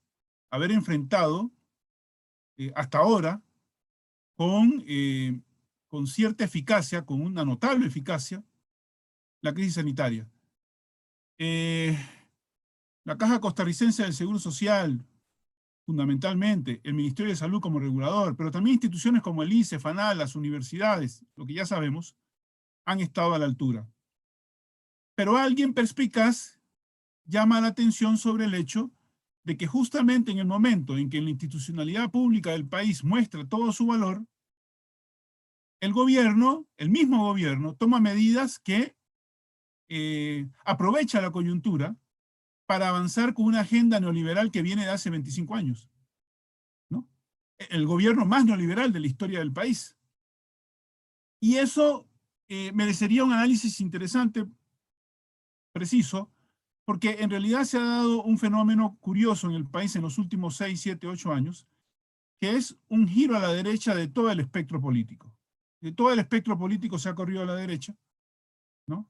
haber enfrentado hasta ahora con cierta eficacia, con una notable eficacia, la crisis sanitaria. La Caja Costarricense del Seguro Social, fundamentalmente, el Ministerio de Salud como regulador, pero también instituciones como el ICE, FANAL, las universidades, lo que ya sabemos, han estado a la altura. Pero alguien perspicaz llama la atención sobre el hecho de que justamente en el momento en que la institucionalidad pública del país muestra todo su valor, el mismo gobierno, toma medidas que aprovecha la coyuntura para avanzar con una agenda neoliberal que viene de hace 25 años, ¿no? El gobierno más neoliberal de la historia del país. Y eso merecería un análisis interesante, preciso, porque en realidad se ha dado un fenómeno curioso en el país en los últimos 6, 7, 8 años, que es un giro a la derecha de todo el espectro político. De todo el espectro político se ha corrido a la derecha, ¿no?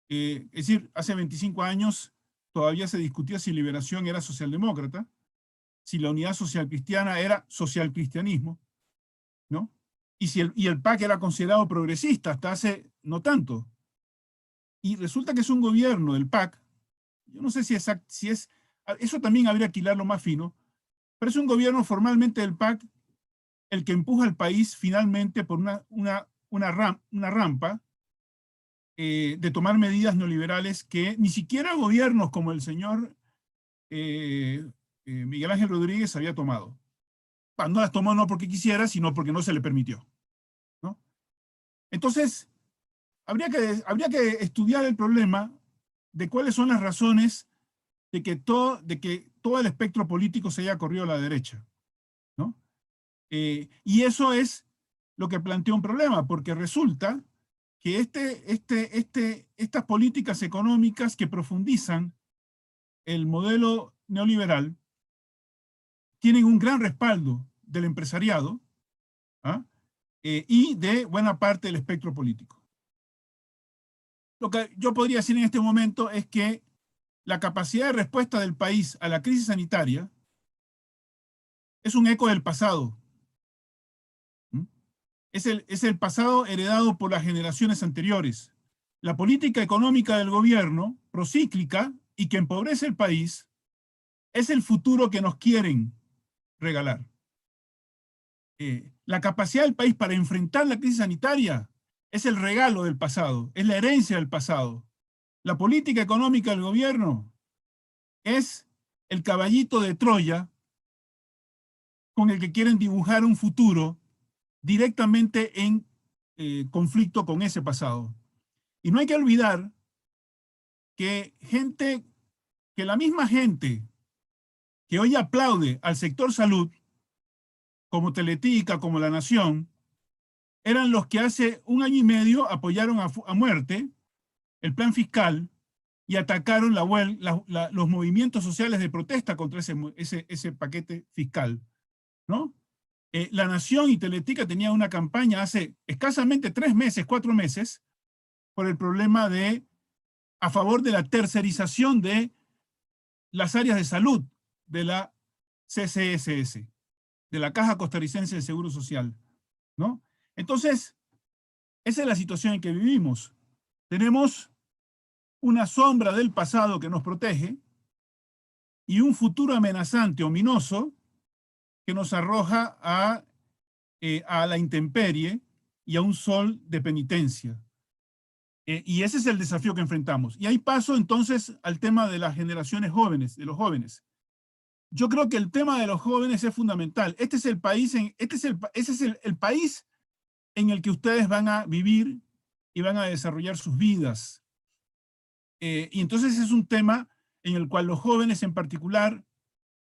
Es decir, hace 25 años todavía se discutía si Liberación era socialdemócrata, si la Unidad Social Cristiana era socialcristianismo, ¿no? Y el PAC era considerado progresista hasta hace no tanto. Y resulta que es un gobierno del PAC, yo no sé si es, eso también habría que hilarlo más fino, pero es un gobierno formalmente del PAC el que empuja al país finalmente por una rampa de tomar medidas neoliberales que ni siquiera gobiernos como el señor Miguel Ángel Rodríguez había tomado. No las tomó no porque quisiera, sino porque no se le permitió, ¿no? Entonces, habría que estudiar el problema de cuáles son las razones de que todo el espectro político se haya corrido a la derecha, ¿no? Y eso es lo que plantea un problema, porque resulta que estas políticas económicas que profundizan el modelo neoliberal tienen un gran respaldo del empresariado, ¿ah? Y de buena parte del espectro político. Lo que yo podría decir en este momento es que la capacidad de respuesta del país a la crisis sanitaria es un eco del pasado. Es el pasado heredado por las generaciones anteriores. La política económica del gobierno procíclica y que empobrece el país, es el futuro que nos quieren regalar. La capacidad del país para enfrentar la crisis sanitaria es el regalo del pasado, es la herencia del pasado. La política económica del gobierno es el caballito de Troya con el que quieren dibujar un futuro directamente en conflicto con ese pasado. Y no hay que olvidar que la misma gente que hoy aplaude al sector salud, como Teletica, como La Nación, eran los que hace 1 año y medio apoyaron a muerte el plan fiscal y atacaron los movimientos sociales de protesta contra ese paquete fiscal, ¿no? La Nación y Teletica tenían una campaña hace escasamente 3 meses, 4 meses, por el problema a favor de la tercerización de las áreas de salud de la CCSS, de la Caja Costarricense de Seguro Social, ¿no? Entonces, esa es la situación en que vivimos. Tenemos una sombra del pasado que nos protege y un futuro amenazante, ominoso, que nos arroja a la intemperie y a un sol de penitencia. Y ese es el desafío que enfrentamos. Y ahí paso entonces al tema de las generaciones jóvenes, de los jóvenes. Yo creo que el tema de los jóvenes es fundamental. Este es el país, ese es el país en el que ustedes van a vivir y van a desarrollar sus vidas. Y entonces es un tema en el cual los jóvenes en particular,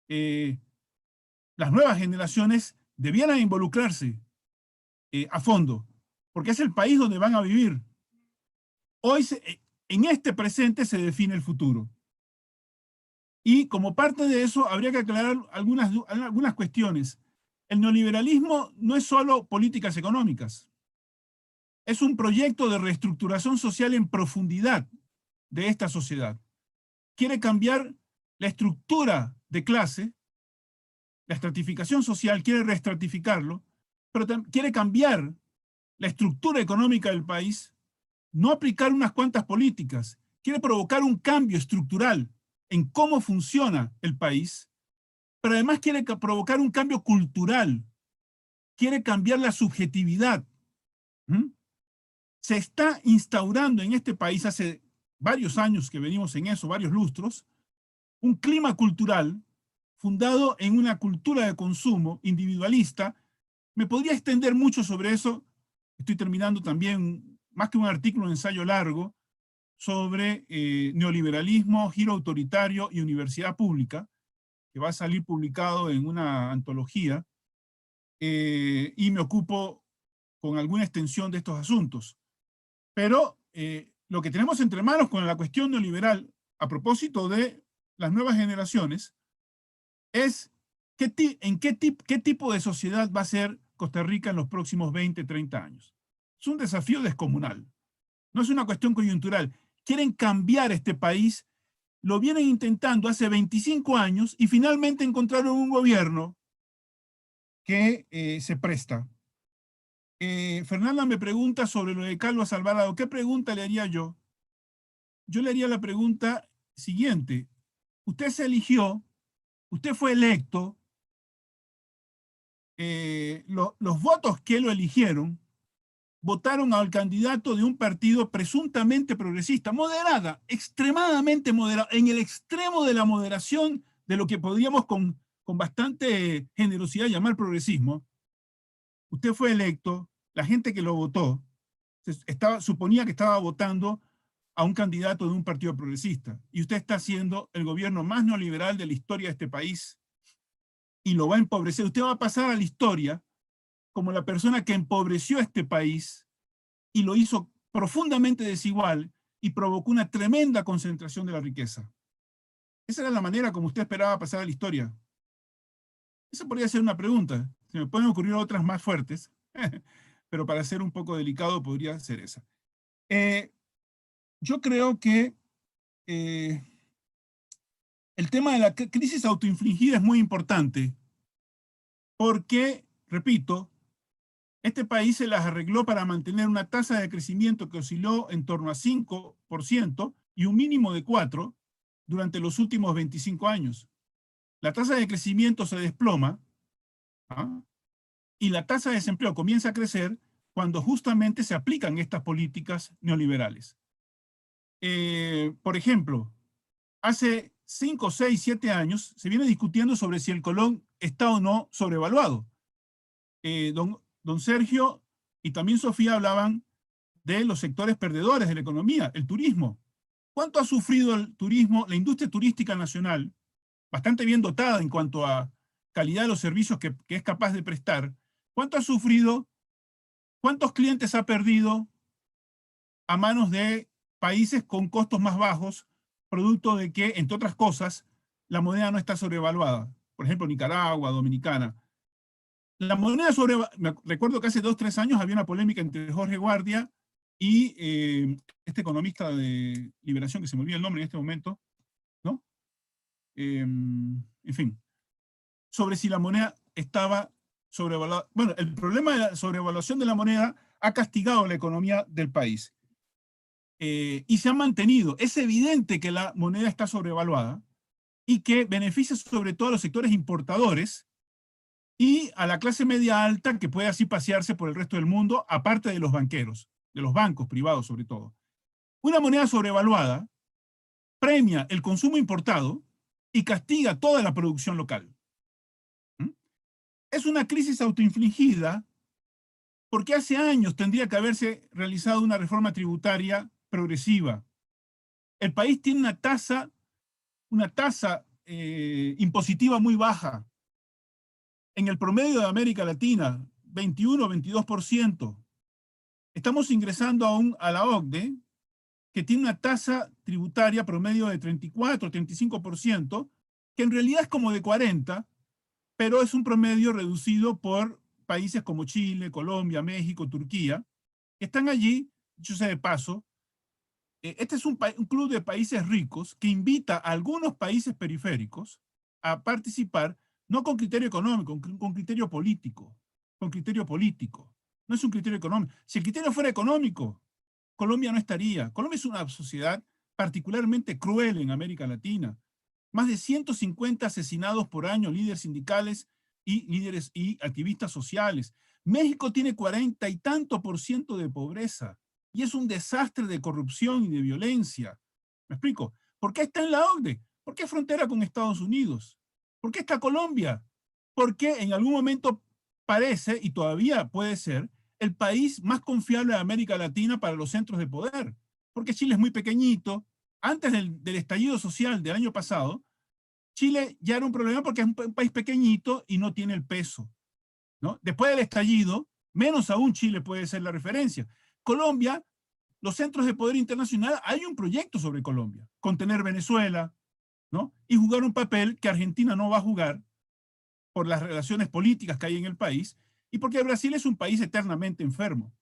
las nuevas generaciones, debieran involucrarse a fondo, porque es el país donde van a vivir. Hoy, en este presente, se define el futuro. Y como parte de eso, habría que aclarar algunas cuestiones. El neoliberalismo no es solo políticas económicas. Es un proyecto de reestructuración social en profundidad de esta sociedad. Quiere cambiar la estructura de clase, la estratificación social, quiere reestratificarlo, pero quiere cambiar la estructura económica del país, no aplicar unas cuantas políticas, quiere provocar un cambio estructural en cómo funciona el país, pero además quiere provocar un cambio cultural, quiere cambiar la subjetividad. Se está instaurando en este país, hace varios años que venimos en eso, varios lustros, un clima cultural fundado en una cultura de consumo individualista. Me podría extender mucho sobre eso. Estoy terminando también, más que un artículo, un ensayo largo sobre neoliberalismo, giro autoritario y universidad pública, que va a salir publicado en una antología, y me ocupo con alguna extensión de estos asuntos. Pero lo que tenemos entre manos con la cuestión neoliberal, a propósito de las nuevas generaciones, es qué tipo de sociedad va a ser Costa Rica en los próximos 20, 30 años. Es un desafío descomunal. No es una cuestión coyuntural. Quieren cambiar este país, lo vienen intentando hace 25 años y finalmente encontraron un gobierno que se presta. Fernanda me pregunta sobre lo de Carlos Alvarado. ¿Qué pregunta le haría yo? Yo le haría la pregunta siguiente. Usted se eligió, usted fue electo, los votos que lo eligieron votaron al candidato de un partido presuntamente progresista, moderada, extremadamente moderada, en el extremo de la moderación de lo que podríamos con bastante generosidad llamar progresismo. Usted fue electo, la gente que lo votó suponía que estaba votando a un candidato de un partido progresista, y usted está haciendo el gobierno más neoliberal de la historia de este país, y lo va a empobrecer. Usted va a pasar a la historia como la persona que empobreció a este país y lo hizo profundamente desigual y provocó una tremenda concentración de la riqueza. Esa era la manera como usted esperaba pasar a la historia. Esa podría ser una pregunta. Se me pueden ocurrir otras más fuertes, pero para ser un poco delicado podría ser esa. Yo creo que el tema de la crisis autoinfligida es muy importante porque, repito, este país se las arregló para mantener una tasa de crecimiento que osciló en torno a 5% y un mínimo de 4 durante los últimos 25 años. La tasa de crecimiento se desploma, ¿ah? Y la tasa de desempleo comienza a crecer cuando justamente se aplican estas políticas neoliberales. Por ejemplo, hace 5, 6, 7 años se viene discutiendo sobre si el colón está o no sobrevaluado. Don Sergio y también Sofía hablaban de los sectores perdedores de la economía, el turismo. ¿Cuánto ha sufrido el turismo, la industria turística nacional, bastante bien dotada en cuanto a calidad de los servicios que es capaz de prestar? ¿Cuánto ha sufrido? ¿Cuántos clientes ha perdido a manos de países con costos más bajos, producto de que, entre otras cosas, la moneda no está sobrevaluada? Por ejemplo, Nicaragua, Dominicana. La moneda recuerdo que hace 2 o 3 años había una polémica entre Jorge Guardia y este economista de Liberación, que se me olvida el nombre en este momento, ¿no? En fin, sobre si la moneda estaba sobrevaluada. Bueno, el problema de la sobrevaluación de la moneda ha castigado la economía del país. Y se ha mantenido. Es evidente que la moneda está sobrevaluada y que beneficia sobre todo a los sectores importadores y a la clase media alta, que puede así pasearse por el resto del mundo, aparte de los banqueros, de los bancos privados sobre todo. Una moneda sobrevaluada premia el consumo importado y castiga toda la producción local. Es una crisis autoinfligida porque hace años tendría que haberse realizado una reforma tributaria progresiva. El país tiene una tasa impositiva muy baja. En el promedio de América Latina, 21 o 22%. Estamos ingresando a la OCDE, que tiene una tasa tributaria promedio de 34 o 35%, que en realidad es como de 40%, pero es un promedio reducido por países como Chile, Colombia, México, Turquía, que están allí, dicho sea de paso. Este es un club de países ricos que invita a algunos países periféricos a participar, no con criterio económico, con criterio político. Con criterio político. No es un criterio económico. Si el criterio fuera económico, Colombia no estaría. Colombia es una sociedad particularmente cruel en América Latina. Más de 150 asesinados por año, líderes sindicales y líderes y activistas sociales. México tiene 40 y tanto % de pobreza. Y es un desastre de corrupción y de violencia. ¿Me explico? ¿Por qué está en la OCDE? ¿Por qué frontera con Estados Unidos? ¿Por qué está Colombia? Porque en algún momento parece, y todavía puede ser, el país más confiable de América Latina para los centros de poder. Porque Chile es muy pequeñito. Antes del estallido social del año pasado, Chile ya era un problema porque es un país pequeñito y no tiene el peso, ¿no? Después del estallido, menos aún Chile puede ser la referencia. Colombia, los centros de poder internacional, hay un proyecto sobre Colombia, contener Venezuela, ¿no? Y jugar un papel que Argentina no va a jugar por las relaciones políticas que hay en el país y porque Brasil es un país eternamente enfermo,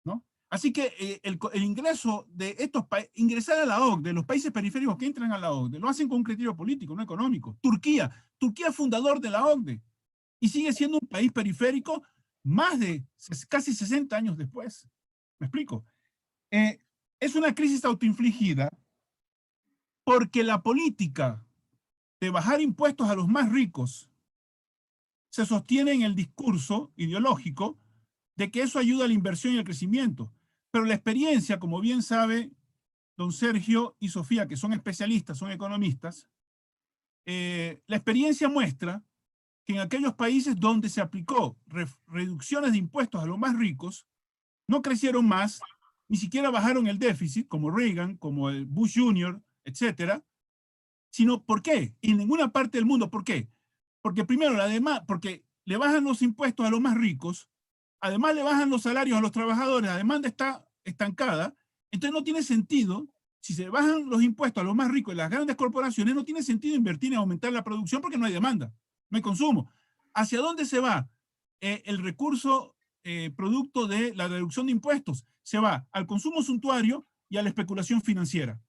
¿no? Así que el ingreso de estos países, ingresar a la OCDE, los países periféricos que entran a la OCDE, lo hacen con un criterio político, no económico. Turquía es fundador de la OCDE y sigue siendo un país periférico más de casi 60 años después. ¿Me explico? Es una crisis autoinfligida porque la política de bajar impuestos a los más ricos se sostiene en el discurso ideológico de que eso ayuda a la inversión y al crecimiento. Pero la experiencia, como bien sabe don Sergio y Sofía, que son especialistas, son economistas, la experiencia muestra que en aquellos países donde se aplicó reducciones de impuestos a los más ricos, no crecieron más, ni siquiera bajaron el déficit, como Reagan, como el Bush Jr., etcétera, sino ¿por qué? En ninguna parte del mundo, ¿por qué? Porque primero, porque le bajan los impuestos a los más ricos, además le bajan los salarios a los trabajadores, la demanda está estancada, entonces no tiene sentido, si se bajan los impuestos a los más ricos y las grandes corporaciones, no tiene sentido invertir en aumentar la producción porque no hay demanda, no hay consumo. ¿Hacia dónde se va el recurso producto de la reducción de impuestos? Se va al consumo suntuario y a la especulación financiera.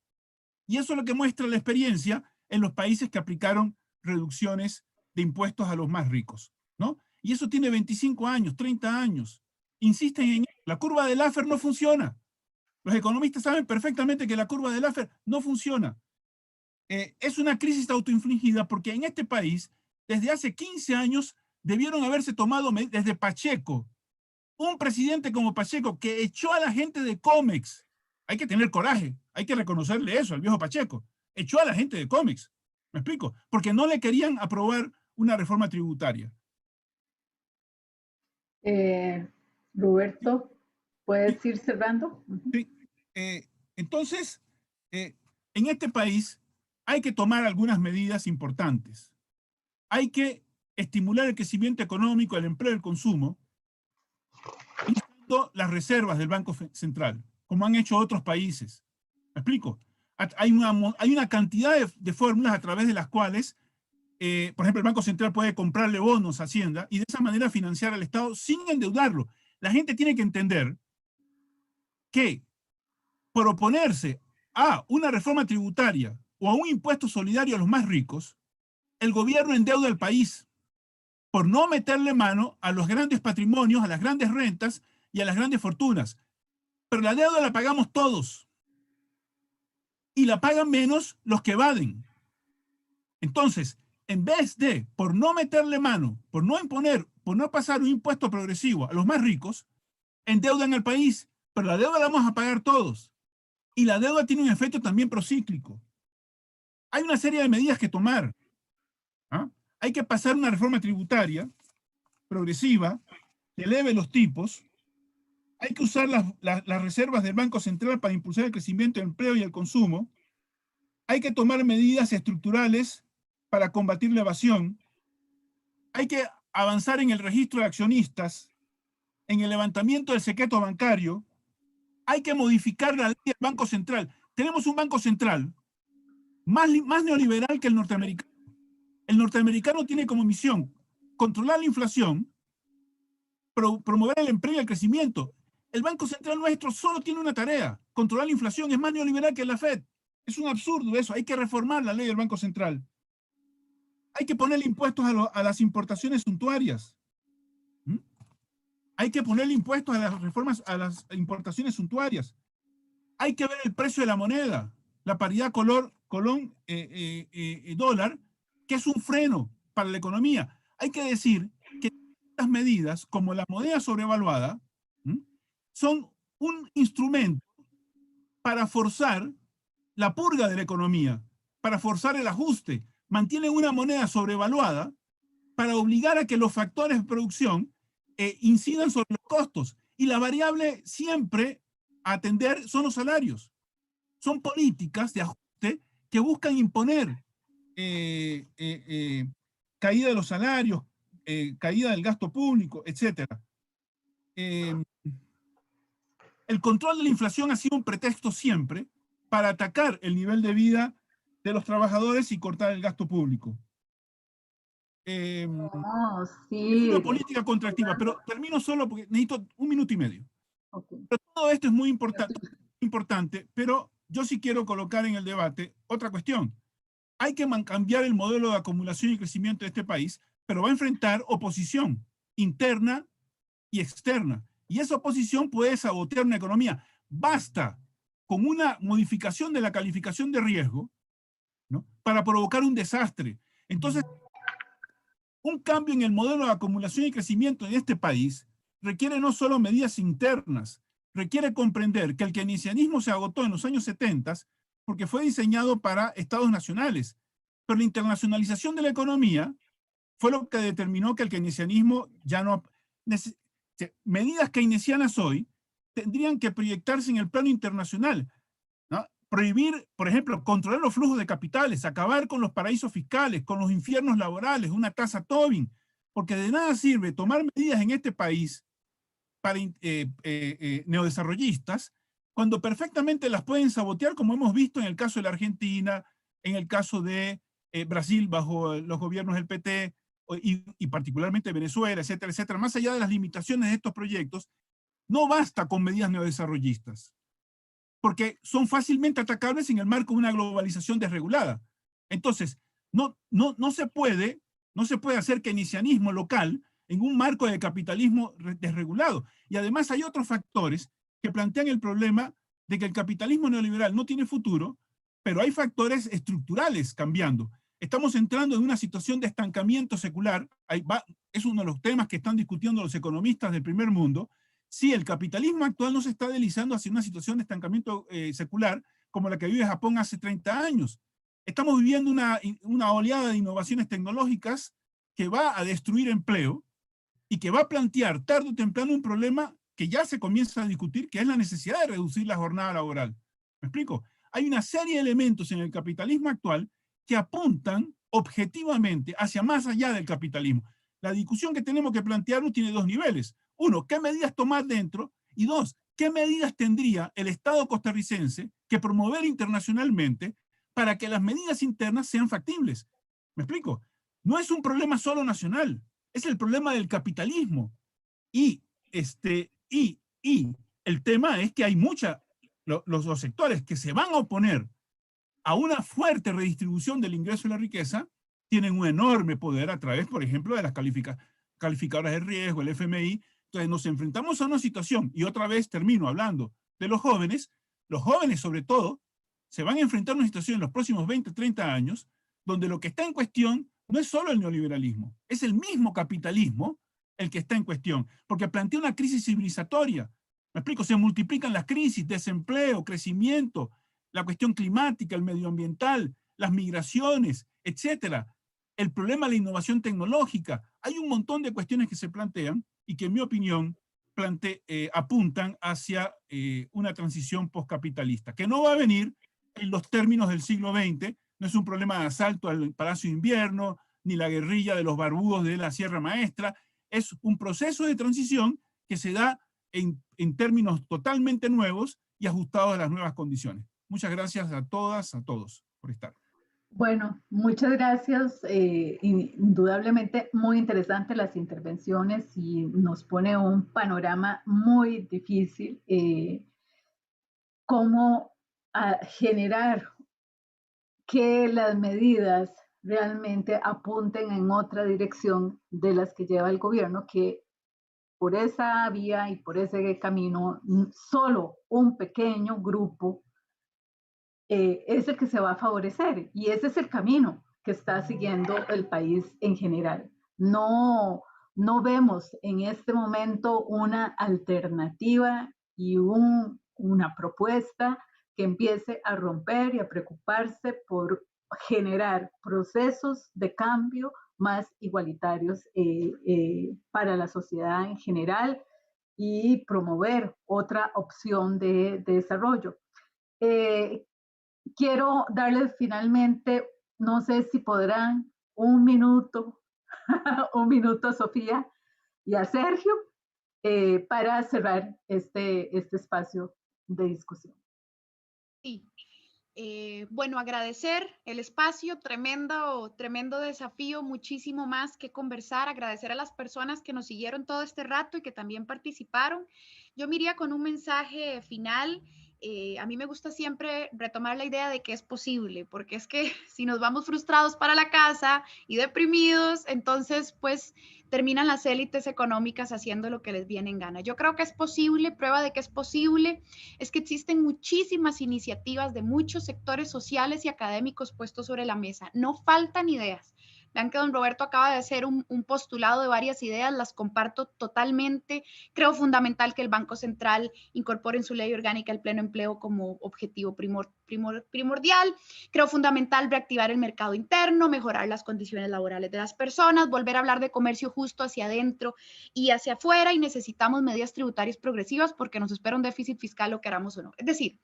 Y eso es lo que muestra la experiencia en los países que aplicaron reducciones de impuestos a los más ricos, ¿no? Y eso tiene 25 años, 30 años. Insisten en ello. La curva de Laffer no funciona. Los economistas saben perfectamente que la curva de Laffer no funciona. Es una crisis autoinfligida porque en este país, desde hace 15 años, debieron haberse tomado desde Pacheco. Un presidente como Pacheco que echó a la gente de Comex. Hay que tener coraje, hay que reconocerle eso al viejo Pacheco. Echó a la gente de Comex. ¿Me explico? Porque no le querían aprobar una reforma tributaria. Roberto, ¿puedes ir cerrando? Sí. Entonces, en este país hay que tomar algunas medidas importantes. Hay que estimular el crecimiento económico, el empleo y el consumo, usando las reservas del Banco Central, como han hecho otros países. ¿Me explico? Hay una cantidad de fórmulas a través de las cuales, por ejemplo, el Banco Central puede comprarle bonos a Hacienda y de esa manera financiar al Estado sin endeudarlo. La gente tiene que entender que por oponerse a una reforma tributaria o a un impuesto solidario a los más ricos, el gobierno endeuda al país por no meterle mano a los grandes patrimonios, a las grandes rentas y a las grandes fortunas. Pero la deuda la pagamos todos. Y la pagan menos los que evaden. Entonces, en vez de, por no meterle mano, por no imponer, por no pasar un impuesto progresivo a los más ricos, endeudan al país, pero la deuda la vamos a pagar todos. Y la deuda tiene un efecto también procíclico. Hay una serie de medidas que tomar. ¿Ah? Hay que pasar una reforma tributaria progresiva que eleve los tipos. Hay que usar las reservas del Banco Central para impulsar el crecimiento del empleo y el consumo. Hay que tomar medidas estructurales para combatir la evasión. Hay que avanzar en el registro de accionistas, en el levantamiento del secreto bancario. Hay que modificar la ley del Banco Central. Tenemos un Banco Central más neoliberal que el norteamericano. El norteamericano tiene como misión controlar la inflación, promover el empleo y el crecimiento. El Banco Central nuestro solo tiene una tarea, controlar la inflación. Es más neoliberal que la FED. Es un absurdo eso. Hay que reformar la ley del Banco Central. Hay que ponerle impuestos a las importaciones suntuarias. Hay que ponerle impuestos a las reformas, a las importaciones suntuarias. Hay que ver el precio de la moneda, la paridad colón-dólar, que es un freno para la economía. Hay que decir que estas medidas, como la moneda sobrevaluada, son un instrumento para forzar la purga de la economía, para forzar el ajuste. Mantienen una moneda sobrevaluada para obligar a que los factores de producción incidan sobre los costos. Y la variable siempre a atender son los salarios. Son políticas de ajuste que buscan imponer caída de los salarios, caída del gasto público, etc. El control de la inflación ha sido un pretexto siempre para atacar el nivel de vida de los trabajadores y cortar el gasto público. Sí. Es una política contractiva, pero termino solo porque necesito 1 minuto y medio. Okay. Pero todo esto es muy importante, pero yo sí quiero colocar en el debate otra cuestión. Hay que cambiar el modelo de acumulación y crecimiento de este país, pero va a enfrentar oposición interna y externa. Y esa oposición puede sabotear una economía. Basta con una modificación de la calificación de riesgo, ¿no?, para provocar un desastre. Entonces, un cambio en el modelo de acumulación y crecimiento en este país requiere no solo medidas internas, requiere comprender que el keynesianismo se agotó en los años 70 porque fue diseñado para estados nacionales, pero la internacionalización de la economía fue lo que determinó que el keynesianismo ya no... Medidas keynesianas hoy tendrían que proyectarse en el plano internacional, ¿no? Prohibir, por ejemplo, controlar los flujos de capitales, acabar con los paraísos fiscales, con los infiernos laborales, una tasa Tobin, porque de nada sirve tomar medidas en este país para neodesarrollistas, cuando perfectamente las pueden sabotear, como hemos visto en el caso de la Argentina, en el caso de Brasil bajo los gobiernos del PT, y particularmente Venezuela, etcétera, etcétera. Más allá de las limitaciones de estos proyectos, no basta con medidas neodesarrollistas, porque son fácilmente atacables en el marco de una globalización desregulada. Entonces, no se puede hacer keynesianismo local en un marco de capitalismo desregulado. Y además hay otros factores que plantean el problema de que el capitalismo neoliberal no tiene futuro, pero hay factores estructurales cambiando. Estamos entrando en una situación de estancamiento secular. Es uno de los temas que están discutiendo los economistas del primer mundo. Si el capitalismo actual no se está deslizando hacia una situación de estancamiento secular como la que vive Japón hace 30 años. Estamos viviendo una oleada de innovaciones tecnológicas que va a destruir empleo y que va a plantear tarde o temprano un problema que ya se comienza a discutir, que es la necesidad de reducir la jornada laboral. ¿Me explico? Hay una serie de elementos en el capitalismo actual que apuntan objetivamente hacia más allá del capitalismo. La discusión que tenemos que plantearnos tiene dos niveles. Uno, ¿qué medidas tomar dentro? Y dos, ¿qué medidas tendría el Estado costarricense que promover internacionalmente para que las medidas internas sean factibles? ¿Me explico? No es un problema solo nacional, es el problema del capitalismo. Y el tema es que hay los sectores que se van a oponer a una fuerte redistribución del ingreso y la riqueza tienen un enorme poder a través, por ejemplo, de las calificadoras de riesgo, el FMI. Entonces nos enfrentamos a una situación, y otra vez termino hablando de los jóvenes sobre todo, se van a enfrentar a una situación en los próximos 20, 30 años, donde lo que está en cuestión no es solo el neoliberalismo, es el mismo capitalismo el que está en cuestión, porque plantea una crisis civilizatoria. Me explico, se multiplican las crisis, desempleo, crecimiento, la cuestión climática, el medioambiental, las migraciones, etcétera. El problema de la innovación tecnológica. Hay un montón de cuestiones que se plantean y que, en mi opinión, apuntan hacia una transición postcapitalista, que no va a venir en los términos del siglo XX, no es un problema de asalto al Palacio de Invierno, ni la guerrilla de los barbudos de la Sierra Maestra, es un proceso de transición que se da en términos totalmente nuevos y ajustados a las nuevas condiciones. Muchas gracias a todas, a todos por estar. Bueno, muchas gracias. Indudablemente muy interesantes las intervenciones y nos pone un panorama muy difícil. Cómo generar que las medidas realmente apunten en otra dirección de las que lleva el gobierno, que por esa vía y por ese camino, solo un pequeño grupo es el que se va a favorecer, y ese es el camino que está siguiendo el país en general. No vemos en este momento una alternativa y una propuesta que empiece a romper y a preocuparse por generar procesos de cambio más igualitarios para la sociedad en general y promover otra opción de desarrollo. Quiero darles finalmente, no sé si podrán, un minuto a Sofía y a Sergio para cerrar este espacio de discusión. Sí. Bueno, agradecer el espacio, tremendo desafío, muchísimo más que conversar, agradecer a las personas que nos siguieron todo este rato y que también participaron. Yo me iría con un mensaje final. A mí me gusta siempre retomar la idea de que es posible, porque es que si nos vamos frustrados para la casa y deprimidos, entonces pues terminan las élites económicas haciendo lo que les viene en gana. Yo creo que es posible, prueba de que es posible es que existen muchísimas iniciativas de muchos sectores sociales y académicos puestos sobre la mesa. No faltan ideas. Vean que don Roberto acaba de hacer un postulado de varias ideas, las comparto totalmente. Creo fundamental que el Banco Central incorpore en su ley orgánica el pleno empleo como objetivo primordial. Creo fundamental reactivar el mercado interno, mejorar las condiciones laborales de las personas, volver a hablar de comercio justo hacia adentro y hacia afuera, y necesitamos medidas tributarias progresivas porque nos espera un déficit fiscal, lo queramos o no. Es decir,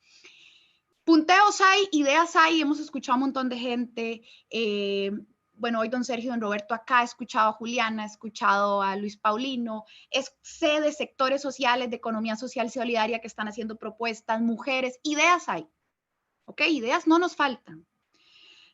punteos hay, ideas hay, hemos escuchado a un montón de gente. Bueno, hoy don Sergio y don Roberto acá, he escuchado a Juliana, he escuchado a Luis Paulino, sé de sectores sociales, de economía social solidaria que están haciendo propuestas, mujeres, ideas hay, ¿ok? Ideas no nos faltan.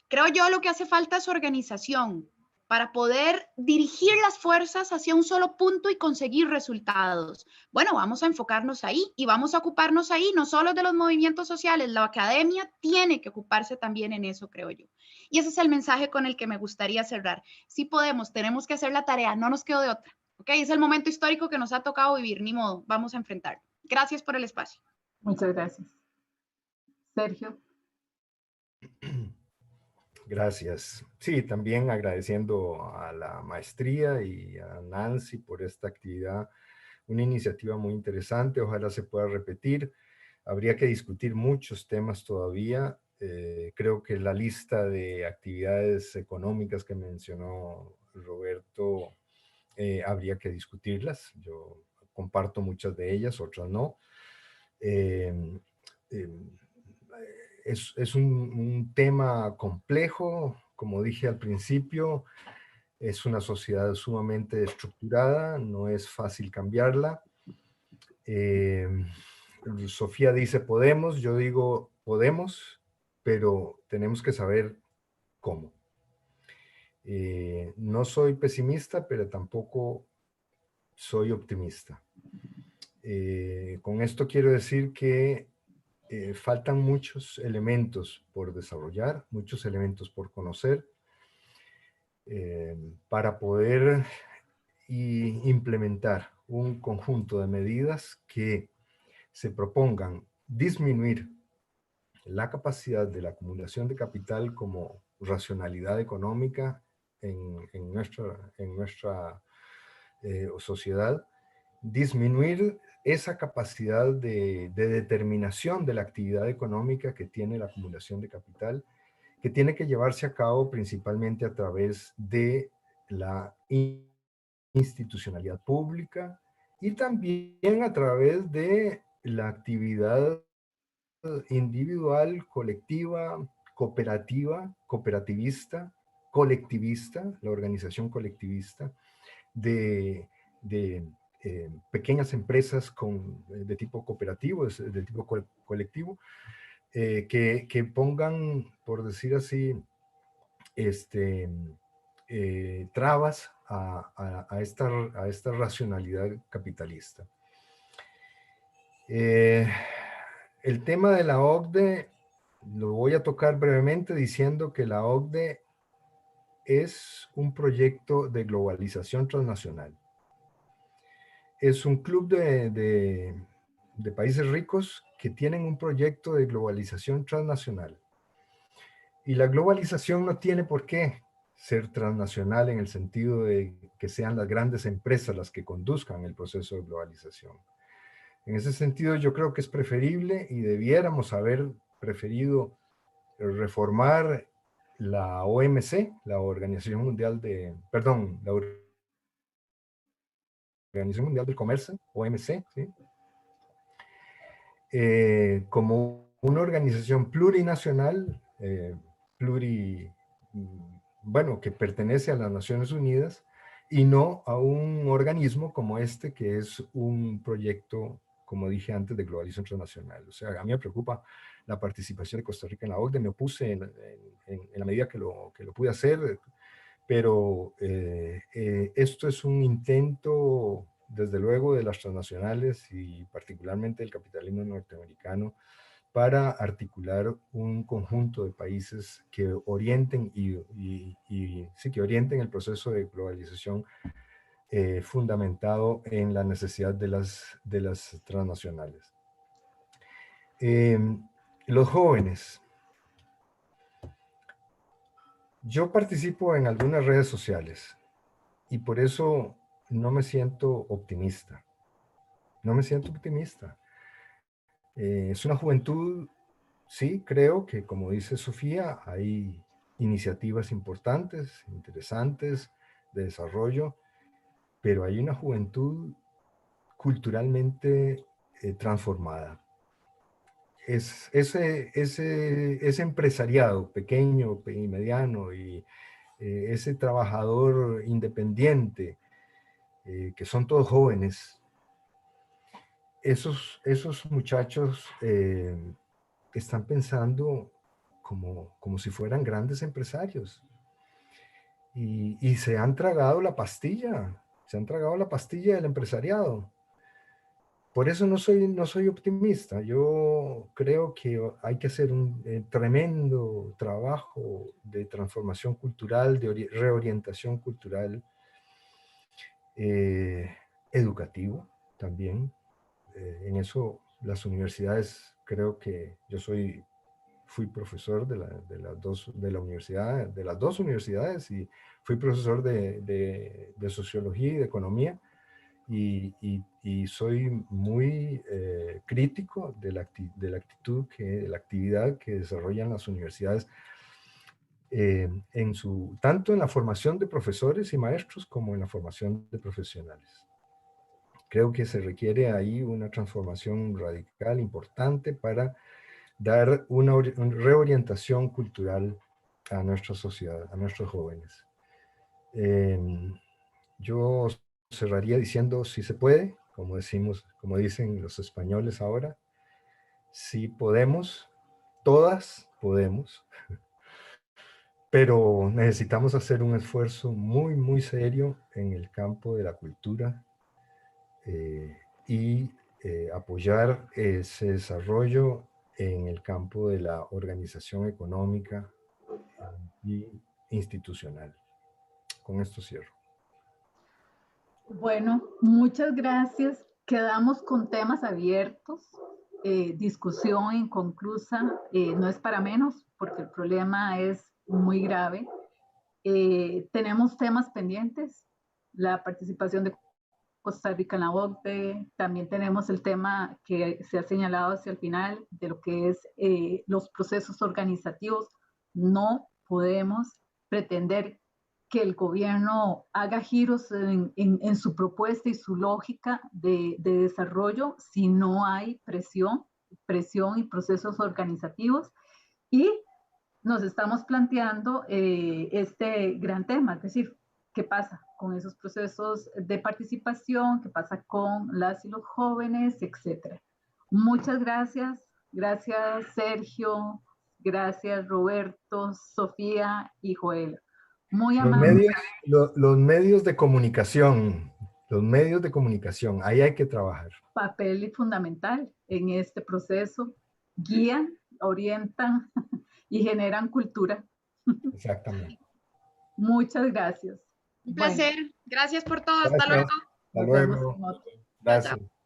Creo yo lo que hace falta es organización para poder dirigir las fuerzas hacia un solo punto y conseguir resultados. Bueno, vamos a enfocarnos ahí y vamos a ocuparnos ahí, no solo de los movimientos sociales, la academia tiene que ocuparse también en eso, creo yo. Y ese es el mensaje con el que me gustaría cerrar. Sí podemos, tenemos que hacer la tarea, no nos quedó de otra. ¿Ok? Es el momento histórico que nos ha tocado vivir, ni modo, vamos a enfrentarlo. Gracias por el espacio. Muchas gracias. Sergio. Gracias. Sí, también agradeciendo a la maestría y a Nancy por esta actividad, una iniciativa muy interesante, ojalá se pueda repetir. Habría que discutir muchos temas todavía. Creo que la lista de actividades económicas que mencionó Roberto, habría que discutirlas. Yo comparto muchas de ellas, otras no. Es un tema complejo, como dije al principio, es una sociedad sumamente estructurada, no es fácil cambiarla. Sofía dice podemos, yo digo podemos, pero tenemos que saber cómo. No soy pesimista, pero tampoco soy optimista. Con esto quiero decir que faltan muchos elementos por desarrollar, muchos elementos por conocer, para poder implementar un conjunto de medidas que se propongan disminuir la capacidad de la acumulación de capital como racionalidad económica en nuestra sociedad, disminuir esa capacidad de determinación de la actividad económica que tiene la acumulación de capital, que tiene que llevarse a cabo principalmente a través de la institucionalidad pública y también a través de la actividad individual, colectiva, cooperativa, cooperativista, colectivista, la organización colectivista de pequeñas empresas de tipo cooperativo, de tipo colectivo, que pongan, por decir así, trabas a esta racionalidad capitalista. El tema de la OCDE lo voy a tocar brevemente diciendo que la OCDE es un proyecto de globalización transnacional. Es un club de países ricos que tienen un proyecto de globalización transnacional. Y la globalización no tiene por qué ser transnacional en el sentido de que sean las grandes empresas las que conduzcan el proceso de globalización. En ese sentido, yo creo que es preferible y debiéramos haber preferido reformar la OMC, la Organización Mundial la Organización Mundial del Comercio, OMC, ¿sí? Como una organización plurinacional, bueno, que pertenece a las Naciones Unidas y no a un organismo como este, que es un proyecto, como dije antes, de globalización transnacional. O sea, a mí me preocupa la participación de Costa Rica en la OCDE, me opuse en la medida que lo pude hacer, pero esto es un intento, desde luego, de las transnacionales y particularmente del capitalismo norteamericano, para articular un conjunto de países que orienten que orienten el proceso de globalización fundamentado en la necesidad de las transnacionales. Los jóvenes. Yo participo en algunas redes sociales y por eso no me siento optimista. No me siento optimista. Es una juventud, sí, creo que, como dice Sofía, hay iniciativas importantes, interesantes, de desarrollo, pero hay una juventud culturalmente transformada. Ese empresariado pequeño y mediano y ese trabajador independiente, que son todos jóvenes, esos muchachos están pensando como si fueran grandes empresarios y se han tragado la pastilla, del empresariado. Por eso no soy optimista. Yo creo que hay que hacer un tremendo trabajo de transformación cultural, de reorientación cultural, educativo también. En eso las universidades, creo que yo soy fui profesor de las dos universidades y fui profesor de sociología y de economía y soy muy crítico de la actitud, de la actividad que desarrollan las universidades tanto en la formación de profesores y maestros como en la formación de profesionales. Creo que se requiere ahí una transformación radical importante para dar una reorientación cultural a nuestra sociedad, a nuestros jóvenes. Yo cerraría diciendo, si se puede, como dicen los españoles ahora, si podemos, todas podemos, pero necesitamos hacer un esfuerzo muy, muy serio en el campo de la cultura y apoyar ese desarrollo en el campo de la organización económica y institucional. Con esto cierro. Bueno, muchas gracias. Quedamos con temas abiertos, discusión inconclusa, no es para menos porque el problema es muy grave. Tenemos temas pendientes, la participación de Costa Rica en la OCDE, también tenemos el tema que se ha señalado hacia el final de lo que es los procesos organizativos. No podemos pretender que el gobierno haga giros en su propuesta y su lógica de desarrollo si no hay presión y procesos organizativos. Y nos estamos planteando este gran tema, es decir, ¿qué pasa con esos procesos de participación? ¿Qué pasa con las y los jóvenes, etcétera? Muchas gracias. Gracias, Sergio. Gracias, Roberto, Sofía y Joel. Muy amable. Los medios de comunicación, ahí hay que trabajar. Papel fundamental en este proceso. Guían, orientan y generan cultura. Exactamente. Muchas gracias. Un placer. Gracias por todo. Gracias. Hasta luego. Hasta luego. Gracias.